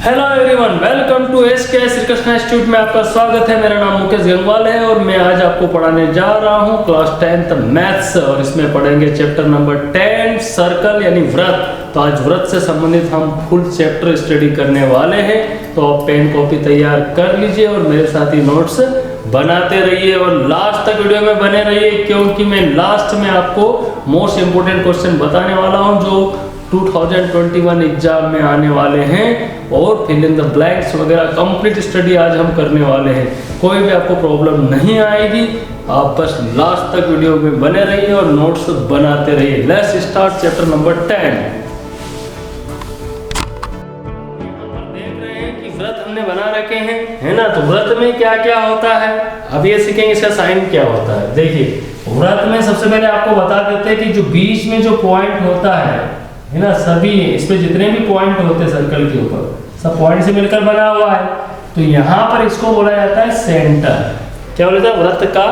Hello everyone, welcome to SK Shri Krishna institute में आपका स्वागत है। मेरा नाम मुकेश गंगवाल है और मैं आज आपको पढ़ाने जा रहा हूँ क्लास 10th मैथ्स और इसमें पढ़ेंगे चैप्टर नंबर 10 सर्कल यानी वृत्त। तो आज वृत्त से संबंधित हम फुल चैप्टर स्टडी करने वाले हैं। तो आप पेन कॉपी तैयार कर लीजिए और मेरे साथ ही नोट्स बनाते रहिए और लास्ट तक वीडियो में बने रहिए, क्योंकि मैं लास्ट में आपको मोस्ट इंपोर्टेंट क्वेश्चन बताने वाला हूँ जो 2021 एग्जाम में आने वाले हैं और फिल इन द ब्लैंक्स वगैरह कंप्लीट स्टडी आज हम करने वाले हैं। कोई भी आपको प्रॉब्लम नहीं आएगी, आप बस लास्ट तक वीडियो में बने रहिए और नोट्स बनाते रहिए। Let's start chapter number 10। देख रहे हैं कि वृत्त हमने बना रखे हैं, है ना। तो वृत्त में क्या क्या होता है अब ये सीखेंगे, इसका साइन क्या होता है। देखिए वृत्त में सबसे पहले आपको बता देते हैं कि जो बीच में जो पॉइंट होता है ना, सभी इसमें जितने भी पॉइंट होते हैं सर्कल के ऊपर सब पॉइंट से मिलकर बना हुआ है। तो यहाँ पर इसको बोला जाता है सेंटर। क्या बोला जाता है? वृत्त का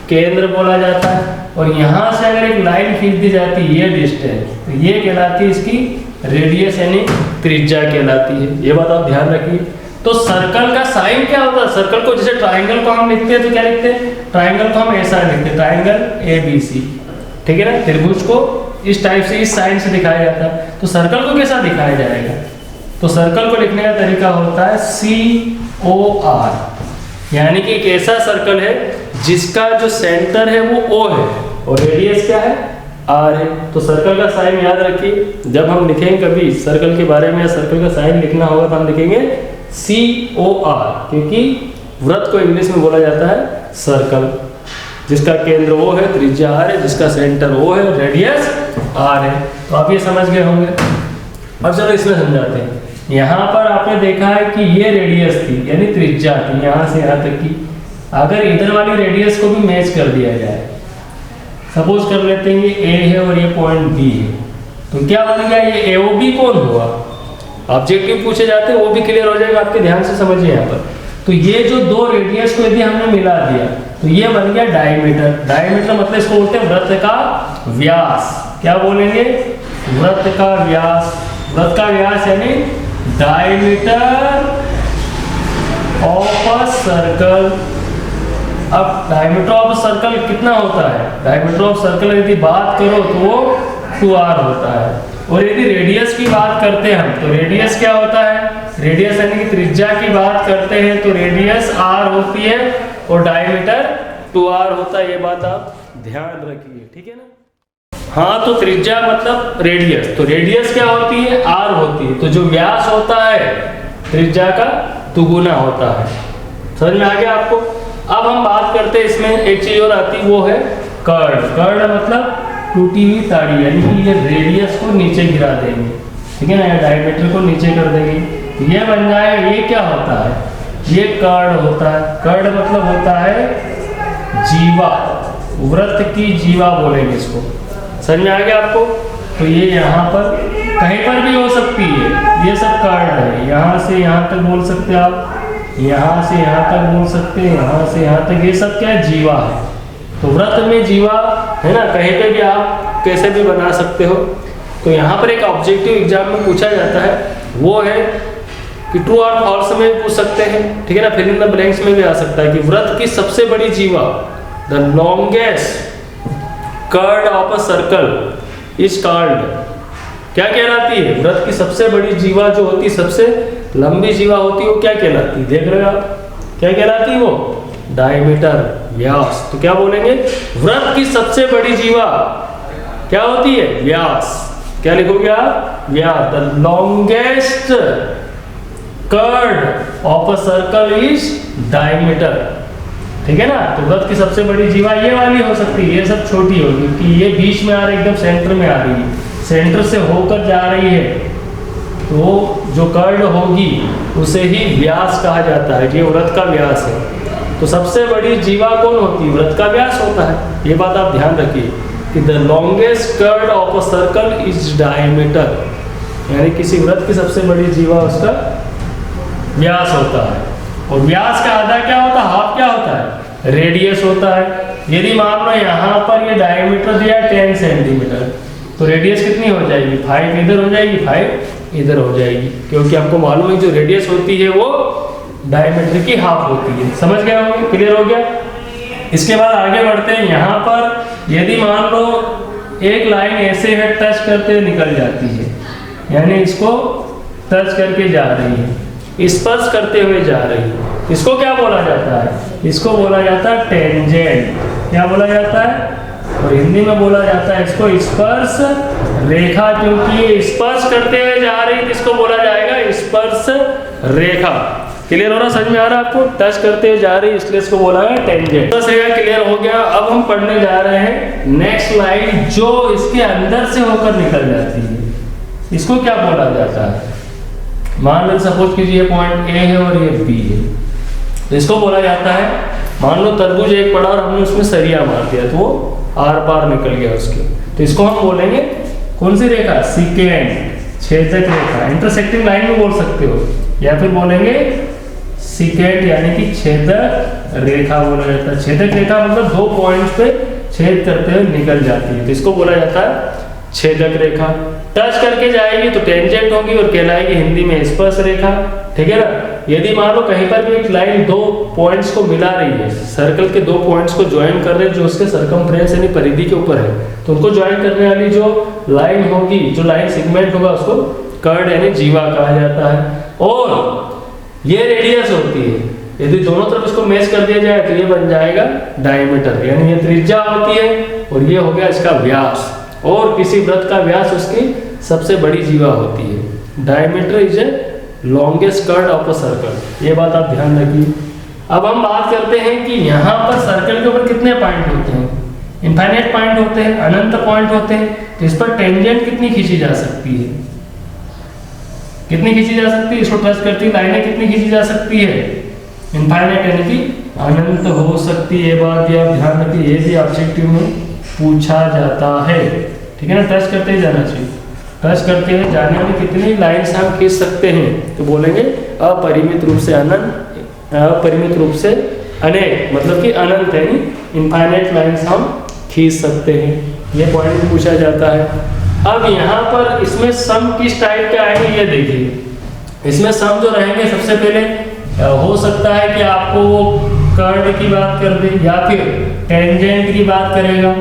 केंद्र बोला जाता है। और यहाँ से अगर एक लाइन खींच दी जाती है ये डिस्टेंस, तो ये कहलाती है इसकी रेडियस यानी त्रिज्या कहलाती है। ये बात आप ध्यान रखिए। तो सर्कल का साइन क्या होता है? सर्कल को जैसे ट्राइंगल को हम लिखते हैं तो क्या लिखते हैं? ट्राइंगल को हम ऐसा लिखते हैं, ट्राइंगल ABC, ठीक है ना। त्रिभुज को इस टाइप से इस साइन से दिखाया जाता है। तो सर्कल को कैसा दिखाया जाएगा? तो सर्कल को लिखने का तरीका होता है COR, यानी कि एक ऐसा सर्कल है जिसका जो सेंटर है वो O है और रेडियस क्या है? R है। तो सर्कल का साइन याद रखिए, जब हम लिखेंगे कभी सर्कल के बारे में या सर्कल का साइन लिखना होगा तो हम लिखेंगे COR, क्योंकि वृत्त को इंग्लिश में बोला जाता है सर्कल, जिसका केंद्र O है, त्रिज्या R है, जिसका सेंटर O है और रेडियस R है। तो आप ये समझ गए होंगे। अब चलो इसमें समझाते हैं। यहाँ पर आपने देखा है कि ये रेडियस थी यानी त्रिज्या थी यहाँ से यहाँ तक की। अगर इधर वाली रेडियस को भी मैच कर दिया जाए, सपोज कर लेते हैं ये A है और ये पॉइंट B है, तो क्या बन गया? ये AOB कौन हुआ? ऑब्जेक्टिव पूछे जाते हैं वो भी क्लियर हो जाएगा, आपके ध्यान से समझिए यहाँ पर। तो ये जो दो रेडियस को यदि हमने मिला दिया तो ये बन गया डायमीटर। डायमीटर मतलब इसको बोलते हैं वृत्त का व्यास। क्या बोलेंगे? वृत्त का व्यास। वृत्त का व्यास यानी डायमीटर ऑफ अ सर्कल। अब डायमीटर ऑफ सर्कल कितना होता है? डायमीटर ऑफ सर्कल यदि बात करो तो वो 2r होता है। और यदि रेडियस की बात करते हैं हम तो रेडियस क्या होता है? रेडियस यानी कि त्रिज्या की बात करते हैं तो रेडियस r होती है और डायमीटर 2r होता है। ये बात आप ध्यान रखिए, ठीक है ना। हाँ, तो त्रिज्या मतलब रेडियस, तो रेडियस क्या होती है? r होती है। तो जो व्यास होता है त्रिज्या का दुगुना होता है। समझ में आ गया आपको? अब हम बात करते हैं, इसमें एक चीज और आती है वो है कर्ड। कर्ड मतलब टूटी हुई ताड़ी, यानी कि ये रेडियस को नीचे गिरा देंगे, ठीक है ना, या डायमीटर को नीचे कर देंगे, ये बन जाएगा। ये क्या होता है? ये कर्ड होता है। कर्ड मतलब होता है जीवा, वृत्त की जीवा बोलेंगे इसको। समझ में आ गया आपको? तो ये यहाँ पर कहीं पर भी हो सकती है, ये सब कर्ड है। यहाँ से यहाँ तक बोल सकते हैं आप, यहाँ से यहाँ तक बोल सकते हैं, यहाँ से यहाँ तक, ये सब क्या है? जीवा है। तो वृत्त में जीवा है ना, कहीं पे भी आप कैसे भी बना सकते हो। तो यहाँ पर एक ऑब्जेक्टिव एग्जाम में पूछा जाता है वो है कि ट्रू और फॉल्स में पूछ सकते हैं, ठीक है ना, फिल इन द ब्लैंक्स में भी आ सकता है कि वृत्त की सबसे बड़ी जीवा, the longest chord of a circle is called, क्या कहलाती है? वृत्त की सबसे बड़ी जीवा जो होती है, सबसे लंबी जीवा होती है, वो क्या कहलाती है? देख रहे हो आप, क्या कहलाती है वो? डायमीटर, व्यास। तो क्या बोलेंगे? वृत्त की सबसे बड़ी जीवा क्या होती है? व्यास। क्या लिखोगे आप? व्यास। The longest chord of a circle is diameter, ठीक है ना। तो वृत्त की सबसे बड़ी जीवा ये वाली हो सकती है, ये सब छोटी होगी कि ये बीच में आ रही है, एकदम सेंटर में आ रही है, सेंटर से होकर जा रही है, तो जो कर्ड होगी उसे ही व्यास कहा जाता है। ये वृत्त का व्यास है। तो सबसे बड़ी जीवा कौन होती है? वृत्त का व्यास होता है। ये बात आप ध्यान रखिए कि the longest chord of a circle is diameter, यानी किसी वृत्त की सबसे बड़ी जीवा उसका व्यास होता है। और व्यास का आधा क्या होता है? हाफ क्या होता है? रेडियस होता है। यदि मान लो यहाँ पर ये डायमीटर दिया 10 सेंटीमीटर, तो रेडियस कितनी हो जाएगी? 5 इधर हो जाएगी, 5 इधर हो जाएगी, क्योंकि आपको मालूम है जो रेडियस होती है वो डायमीटर की हाफ होती है। समझ गया होगा, क्लियर हो गया। इसके बाद आगे बढ़ते हैं। यहाँ पर यदि मान लो एक लाइन ऐसे है, टच करते हुए निकल जाती है, यानी इसको टच करके जा रही है, स्पर्श करते हुए जा रही है, इसको क्या बोला जाता है? इसको बोला जाता है टेंजेंट। क्या बोला जाता है? और हिंदी में बोला जाता है इसको स्पर्श रेखा, क्योंकि ये स्पर्श करते हुए जा रही है, इसको बोला जाएगा स्पर्श रेखा। क्लियर हो रहा, समझ में आ रहा है आपको? टच करते हुए जा रही है, इसलिए इसको बोला है टेंजेंट। स्पर्श रेखा क्लियर हो गया। अब हम पढ़ने जा रहे हैं नेक्स्ट लाइन जो इसके अंदर से होकर निकल जाती है, इसको क्या बोला जाता है? मान लो सपोज कीजिए पॉइंट ए है और ये बी है, तो इसको बोला जाता है, मान लो तरबूज एक पड़ा और हमने उसमें सरिया मार दिया तो वो आर पार निकल गया उसके, तो इसको हम बोलेंगे कौन सी रेखा? सिकेंट, छेदक रेखा। इंटरसेक्टिंग लाइन में बोल सकते हो, या फिर बोलेंगे सिकेंट यानी कि छेदक रेखा बोला जाता है। छेदक रेखा मतलब दो पॉइंट्स पे छेद करते हुए निकल जाती है, तो इसको बोला जाता है छेदक रेखा। टच करके जाएगी तो टेंजेंट होगी और कहलाएगी हिंदी में स्पर्श रेखा। ठीक है ना। यदि मान लो कहीं पर भी एक लाइन दो पॉइंट्स को मिला रही है, सर्कल के दो पॉइंट्स को ज्वाइन कर रहे हैं जो उसके सर्कमफ्रेंस यानी परिधि के ऊपर है, तो उनको ज्वाइन करने वाली जो लाइन होगी, जो लाइन सेगमेंट होगा, उसको कर्ड यानी जीवा कहा जाता है। और ये रेडियस होती है, यदि दोनों तरफ इसको मैच कर दिया जाए तो ये बन जाएगा डायमीटर, यानी ये त्रिज्या होती है और ये हो गया इसका व्यास। और किसी वृत्त का व्यास उसकी सबसे बड़ी जीवा होती है। Diameter is a longest chord of a circle, ये बात आप ध्यान रखिए। अब हम बात करते हैं कि यहाँ पर सर्कल के ऊपर कितने पॉइंट होते हैं? इनफाइनाइट पॉइंट होते हैं, अनंत पॉइंट होते हैं, तो इस पर टेंजेंट कितनी खींची जा सकती है? कितनी खींची जा सकती है? इसको टच करती लाइनें कितनी खींची जा सकती है? इनफाइनाइट यानी कि अनंत हो सकती है। बात ये आप ध्यान रखिए, ये भी ऑब्जेक्टिव में पूछा जाता है। ठीक है ना। टच करते ही जाना चाहिए, टच करते हुए जाने वाली कितनी लाइन्स हम खींच सकते हैं? तो बोलेंगे अपरिमित रूप से अनंत, अपरिमित रूप से अनेक, मतलब कि अनंत यानी इनफाइनाइट लाइन्स हम खींच सकते हैं। ये पॉइंट पूछा जाता है। अब यहाँ पर इसमें सम किस टाइप के आएंगे ये देखिए। इसमें सम जो रहेंगे, सबसे पहले हो सकता है कि आपको वो कर्ड की बात कर दे या फिर टेंजेंट की बात करेगा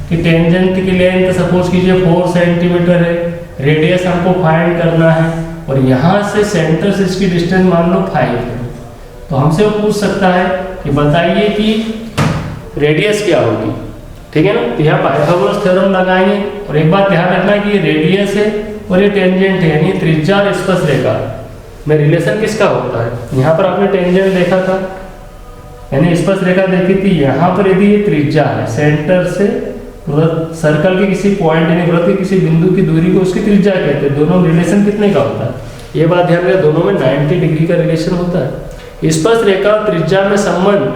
कि टेंजेंट की लेंथ सपोज कीजिए 4 सेंटीमीटर है, रेडियस हमको फाइंड करना है और यहाँ से सेंटर से इसकी डिस्टेंस मान लो 5 है, तो हमसे वो पूछ सकता है कि बताइए कि रेडियस क्या होगी। ठीक है ना। तो यहाँ पाइथागोरस थ्योरम लगाएंगे और एक बात ध्यान रखना कि ये रेडियस है और ये टेंजेंट है, यानी त्रिज्या और स्पर्श रेखा में रिलेशन किसका होता है? यहाँ पर आपने टेंजेंट देखा था यानी स्पर्श रेखा देखी थी, यहाँ पर यदि ये त्रिज्या है, सेंटर से सर्कल के किसी पॉइंट यानी वृत्त के किसी बिंदु की दूरी को उसकी त्रिज्या कहते हैं। दोनों रिलेशन कितने का होता है? ये बात ध्यान रखें, दोनों में 90 डिग्री का रिलेशन होता है। स्पर्श रेखा और त्रिज्या में संबंध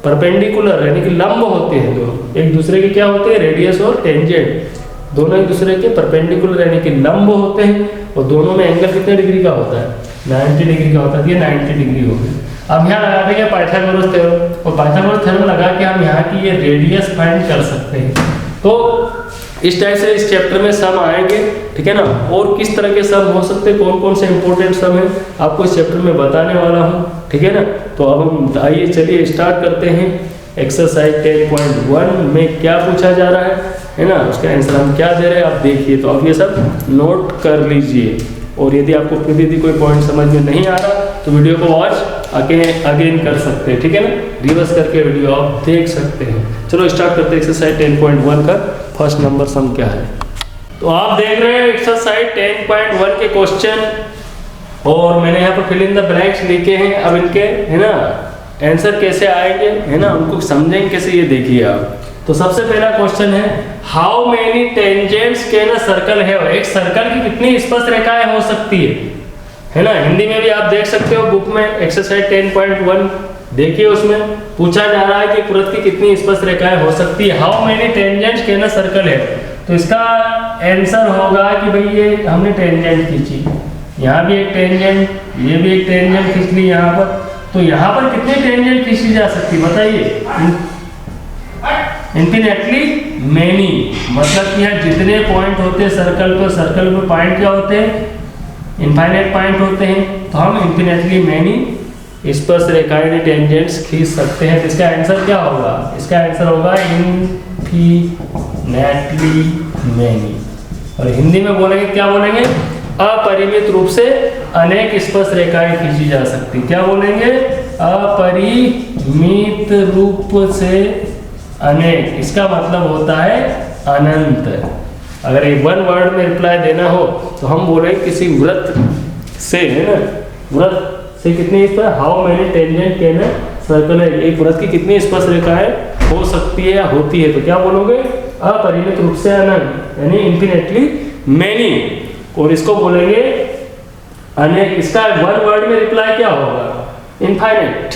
परपेंडिकुलर यानी कि लंब होते हैं, दोनों एक दूसरे के क्या होते हैं? रेडियस और टेंजेंट दोनों एक दूसरे के परपेंडिकुलर यानी कि लंब होते हैं और दोनों में एंगल कितने डिग्री का होता है? 90 डिग्री का होता है। ये 90 डिग्री हो गई। अब यहाँ लगा देंगे पाइथागोरस थ्योरम और पाइथागोरस थ्योरम लगा के हम यहाँ की ये रेडियस फाइंड कर सकते हैं। तो इस टाइप से इस चैप्टर में सम आएंगे। ठीक है ना। और किस तरह के सम हो सकते हैं, कौन कौन से इंपॉर्टेंट सम है, आपको इस चैप्टर में बताने वाला हूँ। ठीक है ना। तो अब हम आइए चलिए स्टार्ट करते हैं। एक्सरसाइज 10.1 में क्या पूछा जा रहा है ना, उसका आंसर हम क्या दे रहे हैं आप देखिए। तो आप ये सब नोट कर लीजिए और यदि आपको फिर यदि कोई पॉइंट समझ में नहीं आ रहा तो वीडियो को वॉच अगेन कर सकते हैं। ठीक है ना। रिवर्स करके वीडियो आप देख सकते हैं। चलो स्टार्ट करते हैं एक्सरसाइज 10.1 का फर्स्ट नंबर सम क्या है। तो आप देख रहे हैं एक्सरसाइज 10.1 के क्वेश्चन और मैंने यहाँ पर फिल इन द ब्लैंक्स लिखे हैं। अब इनके है ना आंसर कैसे आएंगे है ना, उनको समझेंगे कैसे, ये देखिए आप। तो सबसे पहला क्वेश्चन है how many tangents can a circle have. एक सर्कल की कितनी स्पर्श रेखाएं हो सकती है ना। हिंदी में भी आप देख सकते हो बुक में एक्सरसाइज 10.1 देखिए, उसमें पूछा जा रहा है कि वृत्त की कितनी स्पर्श रेखाएं हो सकती है। How many tangents can a circle है, तो इसका आंसर होगा कि भाई ये हमने टेंजेंट खींची, यहाँ भी एक टेंजेंट, ये भी एक टेंजेंट खींच ली यहाँ पर, तो यहाँ पर कितनी टेंजेंट खींची जा सकती है बताइए? इन्फिनेटली मेनी, मतलब कि यहाँ जितने पॉइंट होते हैं सर्कल पर, सर्कल पर पॉइंट क्या होते हैं? इनफाइनाइट पॉइंट होते हैं तो हम इन्फिनेटली मैनी स्पर्श रेखाएं टेंजेंट्स खींच सकते हैं। तो इसका आंसर क्या होगा? इसका आंसर होगा इनफिनेटली मैनी। और हिंदी में बोलेंगे, क्या बोलेंगे? अपरिमित रूप से अनेक स्पर्श रेखाएं खींची जा सकती। क्या बोलेंगे? अपरिमित रूप से अनेक, इसका मतलब होता है अनंत। अगर एक वन वर्ड में रिप्लाई देना हो तो हम बोले किसी वृत्त से, है ना, वृत्त से कितनी स्पर्श, how many tangent can circle है, एक वृत्त की कितनी स्पर्श रेखाएं हो सकती है या होती है, तो क्या बोलोगे? अपरिमित रूप से अनंत, यानी इन्फिनेटली मैनी। और इसको बोलेंगे अनेक। इसका वन वर्ड में रिप्लाई क्या होगा? इनफाइनाइट,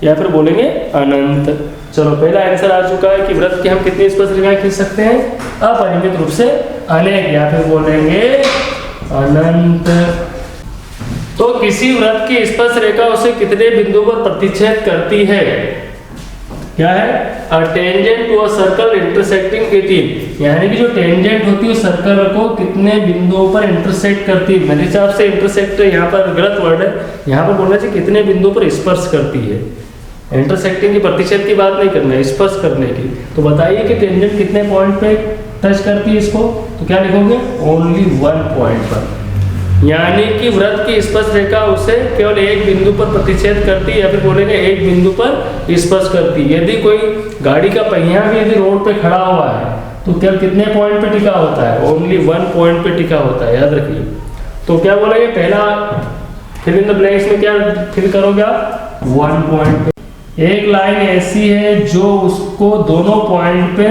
या फिर बोलेंगे अनंत। चलो, पहला आंसर आ चुका है कि वृत्त की हम कितनी स्पर्श रेखाएं खींच सकते हैं? अपरिमित रूप से अनेक, या फिर बोलेंगे अनंत। तो किसी वृत्त की स्पर्श रेखा उसे कितने बिंदु पर प्रतिच्छेद करती है? क्या है? A tangent to a circle intersecting 18, यानी कि जो टेंजेंट होती है सर्कल को कितने बिंदुओं पर इंटरसेक्ट करती है। मेरे हिसाब से इंटरसेक्ट यहाँ पर गलत वर्ड है, यहाँ पर बोलना चाहिए कितने बिंदुओं पर स्पर्श करती है। इंटरसेक्टिंग की प्रतिशत की बात नहीं करना है, स्पर्श करने की। तो बताइए कि टेंजेंट कितने पॉइंट पे टच करती है इसको, तो क्या लिखोगे? ओनली 1 पॉइंट पर, यानी कि वृत्त की स्पर्श रेखा उसे केवल एक बिंदु पर प्रतिच्छेद करती है, या फिर बोलेंगे एक बिंदु पर स्पर्श करती है। यदि कोई गाड़ी का पहिया भी यदि रोड पे खड़ा हुआ है तो केवल कितने पॉइंट पे टिका होता है? ओनली 1 पॉइंट पे टिका होता है, याद रखिए। तो क्या बोलेंगे? पहला फिल इन द ब्लैंक्स में क्या फिल करोगे आप? 1 पॉइंट पे। एक लाइन ऐसी है जो उसको दोनों पॉइंट पे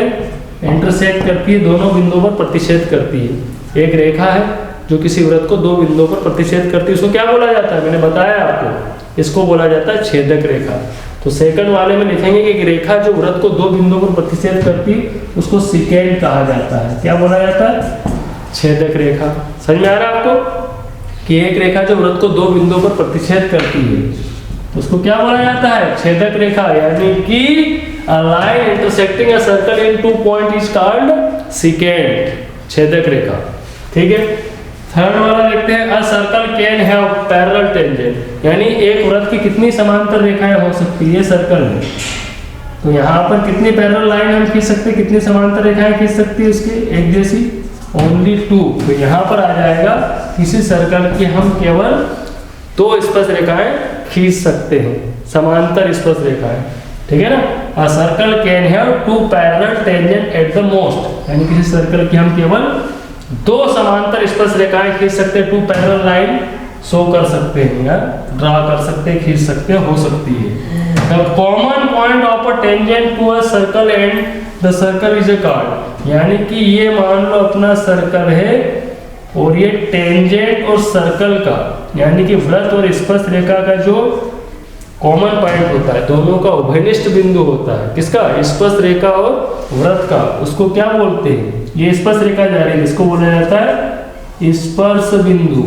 इंटरसेक्ट करती है, दोनों बिंदुओं पर प्रतिच्छेद करती है। एक रेखा है जो किसी वृत्त को 2 बिंदुओं पर प्रतिच्छेद करती है, उसको क्या बोला जाता है? मैंने बताया आपको, इसको बोला जाता है छेदक रेखा। तो सेकंड वाले में लिखेंगे कि एक रेखा जो वृत्त को 2 बिंदुओं पर प्रतिच्छेद करती है उसको सिकेंड कहा जाता है। क्या बोला जाता है? छेदक रेखा। समझ में आ रहा है आपको कि एक रेखा जो वृत्त को 2 बिंदुओं पर प्रतिच्छेद करती है उसको क्या बोला जाता है? छेदक रेखा। यानी कि a line intersecting a circle in 2 points is called secant, छेदक रेखा। ठीक है। थर्ड वाला देखते हैं, a circle can have parallel tangent, यानी एक वृत्त की कितनी समांतर रेखाएं हो सकती है सर्कल में। तो यहाँ पर कितनी पैरेलल लाइन हम खींच सकते हैं, कितनी समांतर रेखाएं खींच सकती है उसकी एक जैसी? ओनली 2। तो यहाँ पर आ जाएगा किसी सर्कल की हम केवल 2 स्पर्श रेखाएं खींच सकते हैं, समांतर स्पर्श रेखाएं। ठीक है ना? A circle can have 2 parallel tangent at the most, यानी किसी सर्कल की हम केवल 2 समांतर स्पर्श रेखाएं खींच सकते हैं, 2 पैरेलल लाइन शो कर सकते हैं या ड्रा कर सकते हैं, खींच सकते हैं, हो सकती है। The common point of a tangent to a circle and the circle is a card, यानी कि ये मान लो अपना सर्कल है और ये टेंजेंट और सर्कल का, यानी कि वृत्त और स्पर्श रेखा का जो कॉमन पॉइंट होता है, दोनों का उभयनिष्ठ बिंदु होता है। किसका? स्पर्श रेखा और वृत्त का। उसको क्या बोलते हैं? ये स्पर्श रेखा जा रही है, इसको बोला जाता है स्पर्श बिंदु।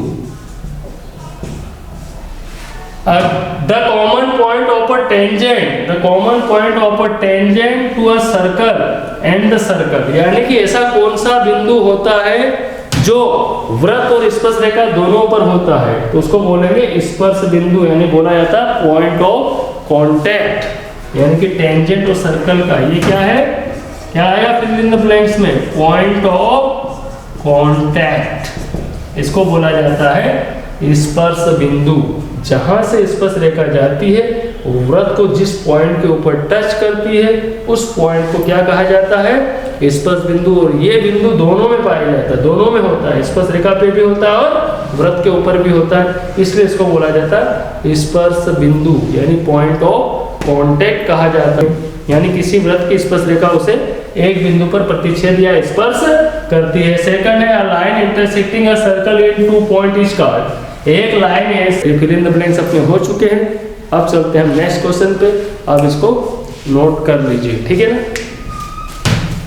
The common point of a tangent to a circle and the circle, यानी कि ऐसा कौन सा बिंदु होता है जो वृत्त और स्पर्श रेखा दोनों पर होता है, तो उसको बोलेंगे स्पर्श बिंदु, यानी बोला जाता है पॉइंट ऑफ कांटेक्ट। यानी कि टेंजेंट और सर्कल का ये क्या है? क्या आएगा फिल इन द ब्लैंक्स में? Point of contact. इसको बोला जाता है स्पर्श बिंदु। जहां से स्पर्श रेखा जाती है वृत्त को जिस पॉइंट के ऊपर टच करती है उस पॉइंट को क्या कहा जाता है? स्पर्श बिंदु। और ये बिंदु दोनों में पाया जाता है, दोनों में होता है, स्पर्श रेखा पे भी होता है और वृत्त के ऊपर भी होता है, इसलिए इसको बोला जाता है स्पर्श बिंदु, यानी पॉइंट ऑफ कांटेक्ट कहा जाता है। यानी किसी वृत्त की स्पर्श रेखा उसे एक बिंदु पर प्रतिच्छेद या स्पर्श करती है। सेकंड है, a line intersecting a circle in 2 point is called, एक लाइन है। फिल इन द ब्लैंक्स अपने हो चुके हैं। अब चलते हैं नेक्स्ट क्वेश्चन पे, आप इसको नोट कर लीजिए। ठीक है ना?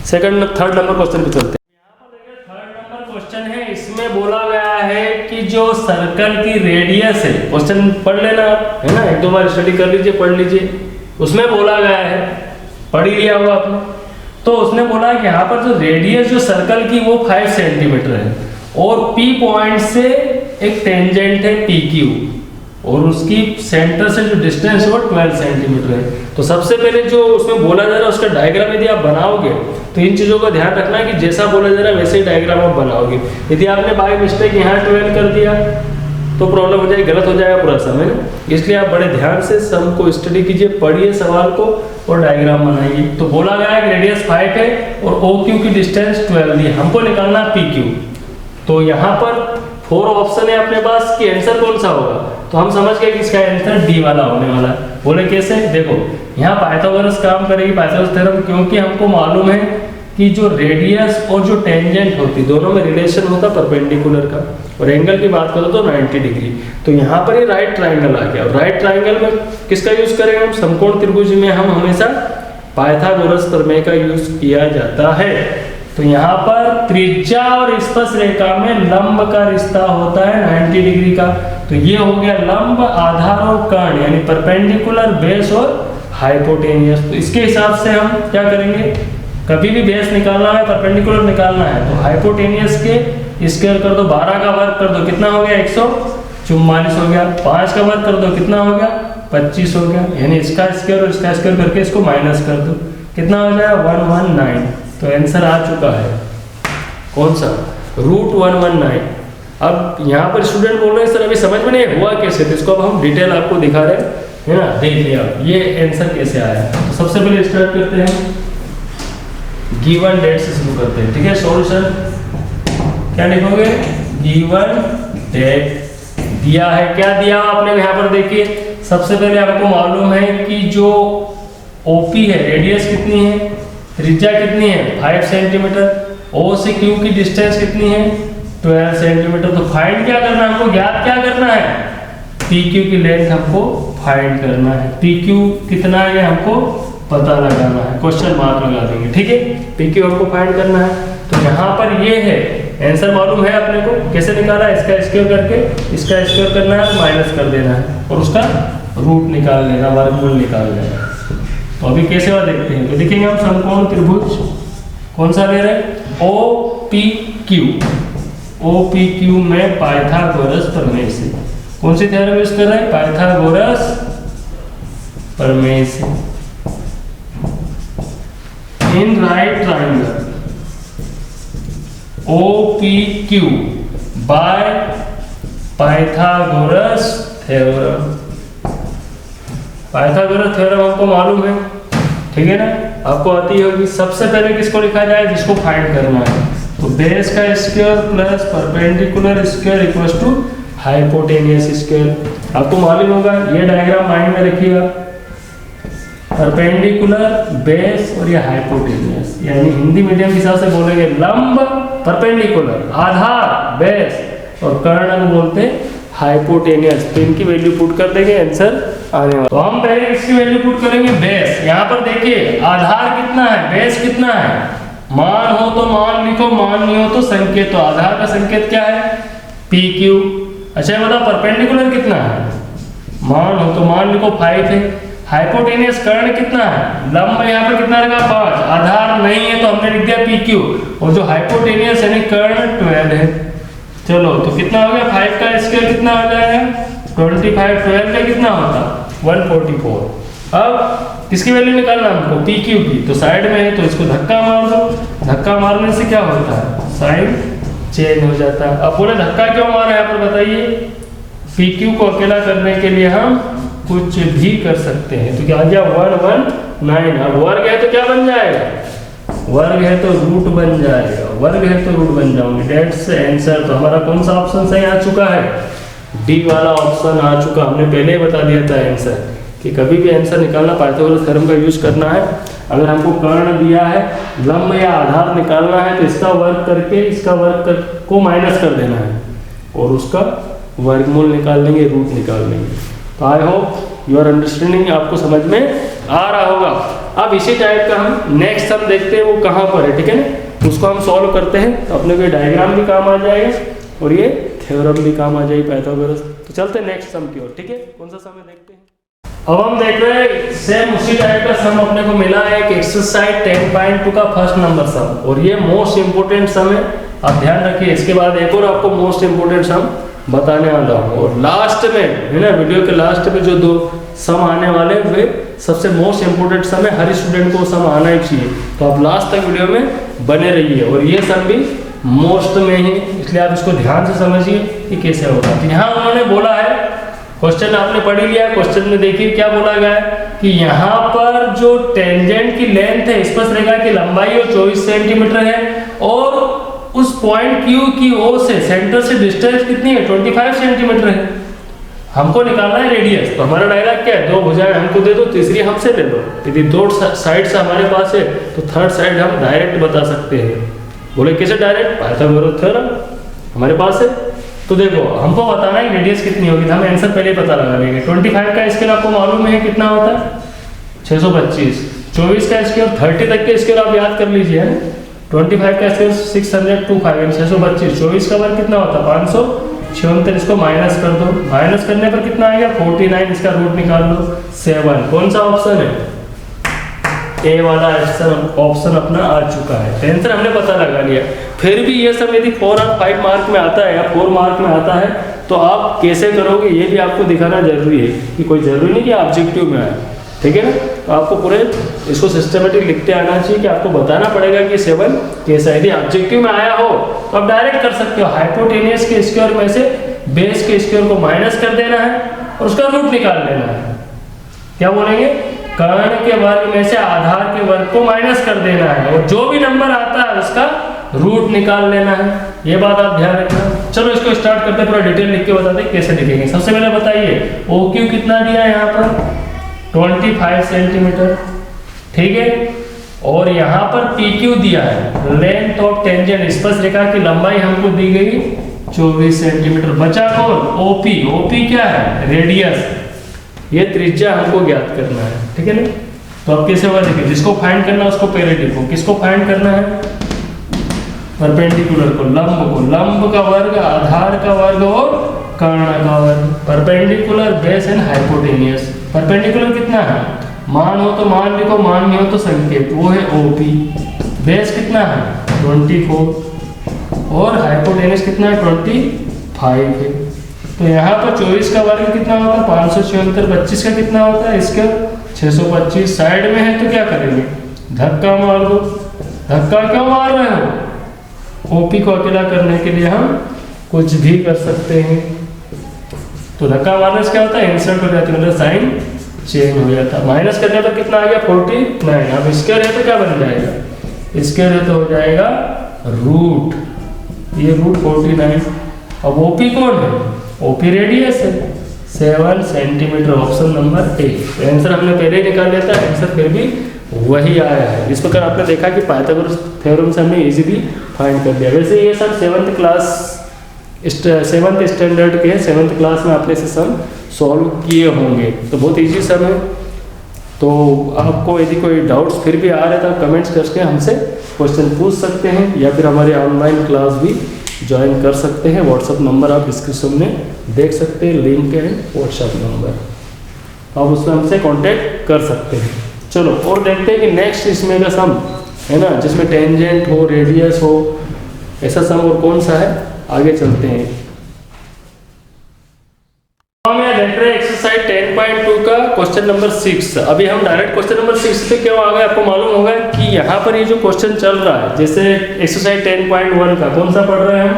थर्ड नंबर क्वेश्चन पे चलते हैं। यहाँ पर देखिए थर्ड नंबर क्वेश्चन है, इसमें बोला गया है कि जो सर्कल की रेडियस है, क्वेश्चन पढ़ लेना आप, है ना, 1-2 बार स्टडी कर लीजिए, पढ़ लीजिए। उसमें बोला गया है, पढ़ ही लिया होगा आपने, तो उसने बोला कि यहाँ पर जो रेडियस जो सर्कल की वो 5 सेंटीमीटर है और P पॉइंट से एक टेंजेंट है PQ और उसकी सेंटर से जो डिस्टेंस है वो 12 सेंटीमीटर है। तो सबसे पहले जो उसमें बोला जा रहा है उसका डायग्राम यदि आप बनाओगे तो इन चीज़ों का ध्यान रखना है कि जैसा बोला जा रहा है वैसे ही डायग्राम आप बनाओगे। यदि आपने बाय मिस्टेक यहाँ 12 कर दिया तो प्रॉब्लम हो जाएगी, गलत हो जाएगा पूरा समय। इसलिए आप बड़े ध्यान से सम को स्टडी कीजिए, पढ़िए सवाल को और डायग्राम बनाइए। तो बोला गया है रेडियस 5 है और OQ की डिस्टेंस 12 है, हमको निकालना PQ। तो यहाँ पर 4 ऑप्शन है अपने पास कि आंसर कौन सा होगा, तो हम समझ गए कि इसका आंसर डी वाला होने वाला है। बोले कैसे, देखो यहाँ पाइथागोरस काम करेगी, पाइथागोरस थ्योरम, क्योंकि हमको मालूम है कि जो रेडियस और जो टेंजेंट होती दोनों में रिलेशन होता परपेंडिकुलर का, और एंगल की बात करो तो 90 डिग्री। तो यहाँ पर ये राइट ट्राइंगल आ गया, और राइट ट्राइंगल में किसका यूज करेंगे हम, समकोण त्रिभुज में हम हमेशा पाइथागोरस प्रमेय का यूज किया जाता है। तो यहाँ पर त्रिज्या और स्पर्श रेखा में लंब का रिश्ता होता है 90 डिग्री का। तो ये हो गया लंब, आधार और कर्ण, यानी परपेंडिकुलर, बेस और हाइपोटेनियस। तो इसके हिसाब से हम क्या करेंगे, कभी भी बेस निकालना है, परपेंडिकुलर निकालना है तो हाइपोटेनियस के स्क्वायर कर दो, 12 का वर्ग कर दो, कितना हो गया 144 हो गया, 5 का वर्ग कर दो, कितना हो गया 25 हो गया, यानी इसका स्क्वायर और इसका स्क्वायर करके इसको माइनस कर दो, कितना हो जाएगा 119। तो आंसर आ चुका है कौन सा, √119। अब यहाँ पर स्टूडेंट बोल रहे हैं सर अभी समझ में नहीं हुआ कैसे, तो इसको अब हम डिटेल आपको दिखा रहे हैं, है ना। देखिए अब ये आंसर कैसे आया। तो सबसे पहले स्टार्ट करते हैं, गिवन डेट से शुरू करते हैं, ठीक है। सॉल्यूशन क्या लिखोगे, गिवन डेट दिया है, क्या दिया आपने यहाँ पर देखिए। सबसे पहले आपको मालूम है कि जो OP है, रेडियस कितनी है, त्रिज्या कितनी है 5 सेंटीमीटर, O से Q की डिस्टेंस कितनी है 12 सेंटीमीटर। तो फाइंड क्या करना है हमको, ज्ञात क्या करना है, PQ की लेंथ हमको फाइंड करना है। PQ कितना है हमको पता लगाना है, क्वेश्चन मार्क लगा देंगे, ठीक है। PQ हमको फाइंड करना है। तो यहाँ पर ये है, आंसर मालूम है अपने को, कैसे निकाला है, इसका स्क्वायर करके इसका स्क्वायर करना है, माइनस कर देना है और उसका रूट निकाल लेना, वर्गमूल निकाल लेना। तो अभी कैसे हुआ देखते हैं। तो देखेंगे हम समकोण त्रिभुज कौन सा ले रहे हैं, OPQ। OPQ में पाइथागोरस प्रमेय से, कौन सी थ्योरम यूज कर रहे हैं, पाइथागोरस प्रमेय से। In right triangle OPQ by Pythagoras theorem. Pythagoras theorem हमको मालूम है, ठीक है ना, आपको आती होगी। सबसे पहले किसको लिखा जाए, जिसको फाइंड करना है। तो बेस का square plus perpendicular square equals to hypotenuse square. आपको मालूम होगा, ये डायग्राम माइंड में रखिएगा, परपेंडिकुलर, बेस और ये हाइपोटेनियस, यानी हिंदी मीडियम के हिसाब से बोलेंगे लंब परपेंडिकुलर, आधार बेस और कर्ण को बोलते हैं हाइपोटेनियस। तो इनकी वैल्यू पुट कर देंगे, आंसर आने वाला। तो हम पहले इसकी वैल्यू पुट करेंगे बेस। यहाँ पर देखिए आधार कितना है, बेस कितना है, मान हो तो मान लिखो, मान नहीं हो तो संकेत। तो आधार का संकेत क्या है PQ। अच्छा ये बताओ परपेंडिकुलर कितना है, मान हो तो मान लिखो 5 है। हाइपोटेनियस कर्ण कितना है, लंब यहाँ पर कितना लगा 5, आधार नहीं है तो हमने लिख दिया PQ, और जो हाइपोटेनियस यानी कर्ण 12 है। चलो तो कितना हो गया, 5 का स्क्वायर कितना हो जाएगा 25, 12 का कितना होता 144। अब किसकी वैल्यू निकालना हमको, PQ की। तो साइड में है तो इसको धक्का मार दो, धक्का मारने से क्या होता है, साइन चेंज हो जाता है। अब बोले धक्का क्यों मारा यहाँ पर बताइए, PQ को अकेला करने के लिए हम कुछ भी कर सकते हैं। तो क्या आ गया 119। अब वर्ग है तो क्या बन जाएगा, वर्ग है तो रूट बन जाएगा, वर्ग है तो रूट बन जाओगे, डेट्स आंसर। तो हमारा कौन सा ऑप्शन सही आ चुका है, डी वाला ऑप्शन आ चुका। हमने पहले ही बता दिया था आंसर कि कभी भी आंसर निकालना पाइथागोरस थ्योरम का यूज करना है। अगर हमको कर्ण दिया है, लंब या आधार निकालना है तो इसका वर्ग करके इसका वर्ग को माइनस कर देना है और उसका वर्गमूल निकाल लेंगे, रूट निकाल लेंगे। तो I hope you are understanding, आपको समझ में आ रहा होगा। अब इसी टाइप का हम नेक्स्ट सम देखते हैं, वो कहाँ पर है, ठीक है ना, उसको हम सॉल्व करते हैं। तो अपने को डायग्राम भी काम आ जाएगा और ये थ्योरम भी काम आ जाएगी पाइथागोरस। तो चलते हैं नेक्स्ट सम की ओर, ठीक है, कौन सा सम है देखते हैं। अब हम देख रहे हैं सेम उसी टाइप का सम अपने को मिला है, एक एक्सरसाइज 10.2 का फर्स्ट नंबर सम, और ये मोस्ट इंपोर्टेंट सम है। आप ध्यान रखिए। इसके बाद एक और आपको मोस्ट इम्पोर्टेंट सम बताने वाला हूँ, और लास्ट में है ना, वीडियो के लास्ट में जो 2 सम आने वाले वे सबसे मोस्ट इम्पोर्टेंट सम है, हर स्टूडेंट को सम आना ही चाहिए। तो आप लास्ट तक वीडियो में बने रहिए, और ये सम भी मोस्ट में ही, इसलिए आप इसको ध्यान से समझिए कि कैसे होगा। तो यहाँ उन्होंने बोला है, क्वेश्चन आपने पढ़ ही लिया, क्वेश्चन में देखिए क्या बोला गया है कि यहाँ पर जो टेंजेंट की लेंथ है स्पर्शरेखा की लंबाई वो 24 सेंटीमीटर है, और उस पॉइंट क्यू की ओ से सेंटर से डिस्टेंस कितनी है 25 सेंटीमीटर है। हमको निकालना है रेडियस। तो हमारा डायलॉग क्या है, 2 भुजाएं हमको दे दो, तीसरी हमसे ले लो। यदि 2 साइड से हमारे पास है तो थर्ड साइड हम डायरेक्ट बता सकते हैं। बोले कैसे डायरेक्ट, पाइथागोरस थ्योरम हमारे पास है। तो देखो हमको बताना है रेडियस कितनी होगी, तो हम आंसर पहले पता लगा लेंगे। 25 का स्क्वायर आपको मालूम है कितना होता है 625, 24 का स्क्वायर 30 तक के स्क्वायर आप याद कर लीजिए है। 25 का स्क्वायर 625, 625, 24 का वर्ग कितना होता है 576, इसको माइनस कर दो, माइनस करने पर कितना आएगा 49, इसका रूट निकाल लो 7। कौन सा ऑप्शन है, ए वाला ऑप्शन अपना आ चुका है। आंसर हमने पता लगा लिया। फिर भी ये सब यदि 4 और 5 मार्क में आता है या 4 मार्क में आता है तो आप कैसे करोगे ये भी आपको दिखाना जरूरी है, कि कोई जरूरी नहीं कि ऑब्जेक्टिव में आए, ठीक है ना। तो आपको पूरे इसको सिस्टमेटिक लिखते आना चाहिए, कि आपको बताना पड़ेगा कि 7 कैसा है। यदि ऑब्जेक्टिव में आया हो तो आप डायरेक्ट कर सकते हो, हाइपोटेनियस के स्क्वायर में से बेस के स्क्वायर को माइनस कर देना है और उसका रूट निकाल लेना है। क्या बोलेंगे, कर्ण के वर्ग में से आधार के वर्ग को माइनस कर देना है, और जो भी नंबर आता है उसका रूट निकाल लेना है। ये बात आप ध्यान रखना। चलो इसको स्टार्ट करते हैं, पूरा डिटेल लिख के बताते हैं कैसे लिखेंगे। सबसे पहले बताइए ओ क्यू कितना दिया है यहाँ पर 25 सेंटीमीटर, ठीक है। और यहाँ पर पी क्यू दिया है, लेंथ ऑफ टेंजेंट स्पर्शरेखा की लंबाई हमको दी गई 24 सेंटीमीटर। बचा कौन, ओपी। ओपी क्या है, रेडियस, ये त्रिज्या हमको ज्ञात करना है, ठीक है ना। तो अब कैसे होगा देखिए, जिसको फाइंड करना है उसको पहले लिखो। किसको फाइंड करना है, परपेंडिकुलर को, लंब का वर्ग, आधार का वर्ग और कर्ण का वर्ग। Perpendicular, base and hypotenuse. Perpendicular कितना है, मान हो तो मान लिखो, मान नहीं हो तो संकेत, वो है ओपी। बेस कितना है 24 और हाइपोटेनियस कितना है 25 है। तो यहाँ पर 24 का वर्ग कितना होता है 576, 25 का कितना होता है इसका 625। साइड में है तो क्या करेंगे, धक्का मार दो। धक्का क्यों मार रहे हो, ओपी को अकेला करने के लिए हम कुछ भी कर सकते हैं। तो धक्का मारने से क्या होता है, इंसर्ट हो जाती है, मतलब साइन चेंज हो जाता है। माइनस करने पर कितना आ गया 49। अब स्क्वायर है तो क्या बन जाएगा, स्क्वायर है तो हो जाएगा रूट, ये रूट 49। अब ओपी कौन है, ओपी रेडियस है 7 centimetre, option number A. Answer हमने पहले ही निकाल लिया था, आंसर फिर भी वही आया है। इस प्रकार आपने देखा कि पाइथागोरस थ्योरम से हमने इजीली फाइंड कर लिया। वैसे ये सब 7th स्टैंडर्ड के 7th क्लास में आपने इसे सम सॉल्व किए होंगे, तो बहुत इजी सम है। तो आपको यदि कोई डाउट्स फिर भी आ रहे तो कमेंट्स करके हमसे क्वेश्चन पूछ सकते हैं, या फिर हमारे ऑनलाइन क्लास भी ज्वाइन कर सकते हैं। व्हाट्सअप नंबर आप डिस्क्रिप्शन में देख सकते हैं, लिंक है व्हाट्सअप नंबर, आप उसमें हमसे कांटेक्ट कर सकते हैं। चलो और देखते हैं कि नेक्स्ट इसमें का सम है ना, जिसमें टेंजेंट हो, रेडियस हो, ऐसा सम और कौन सा है, आगे चलते हैं। हम यहाँ देख रहे हैं एक्सरसाइज 10.2 का क्वेश्चन नंबर 6। अभी हम डायरेक्ट क्वेश्चन नंबर 6 पे क्यों आ गए, आपको मालूम होगा कि यहाँ पर ये जो क्वेश्चन चल रहा है, जैसे एक्सरसाइज 10.1 का कौन सा पढ़ रहे हैं हम,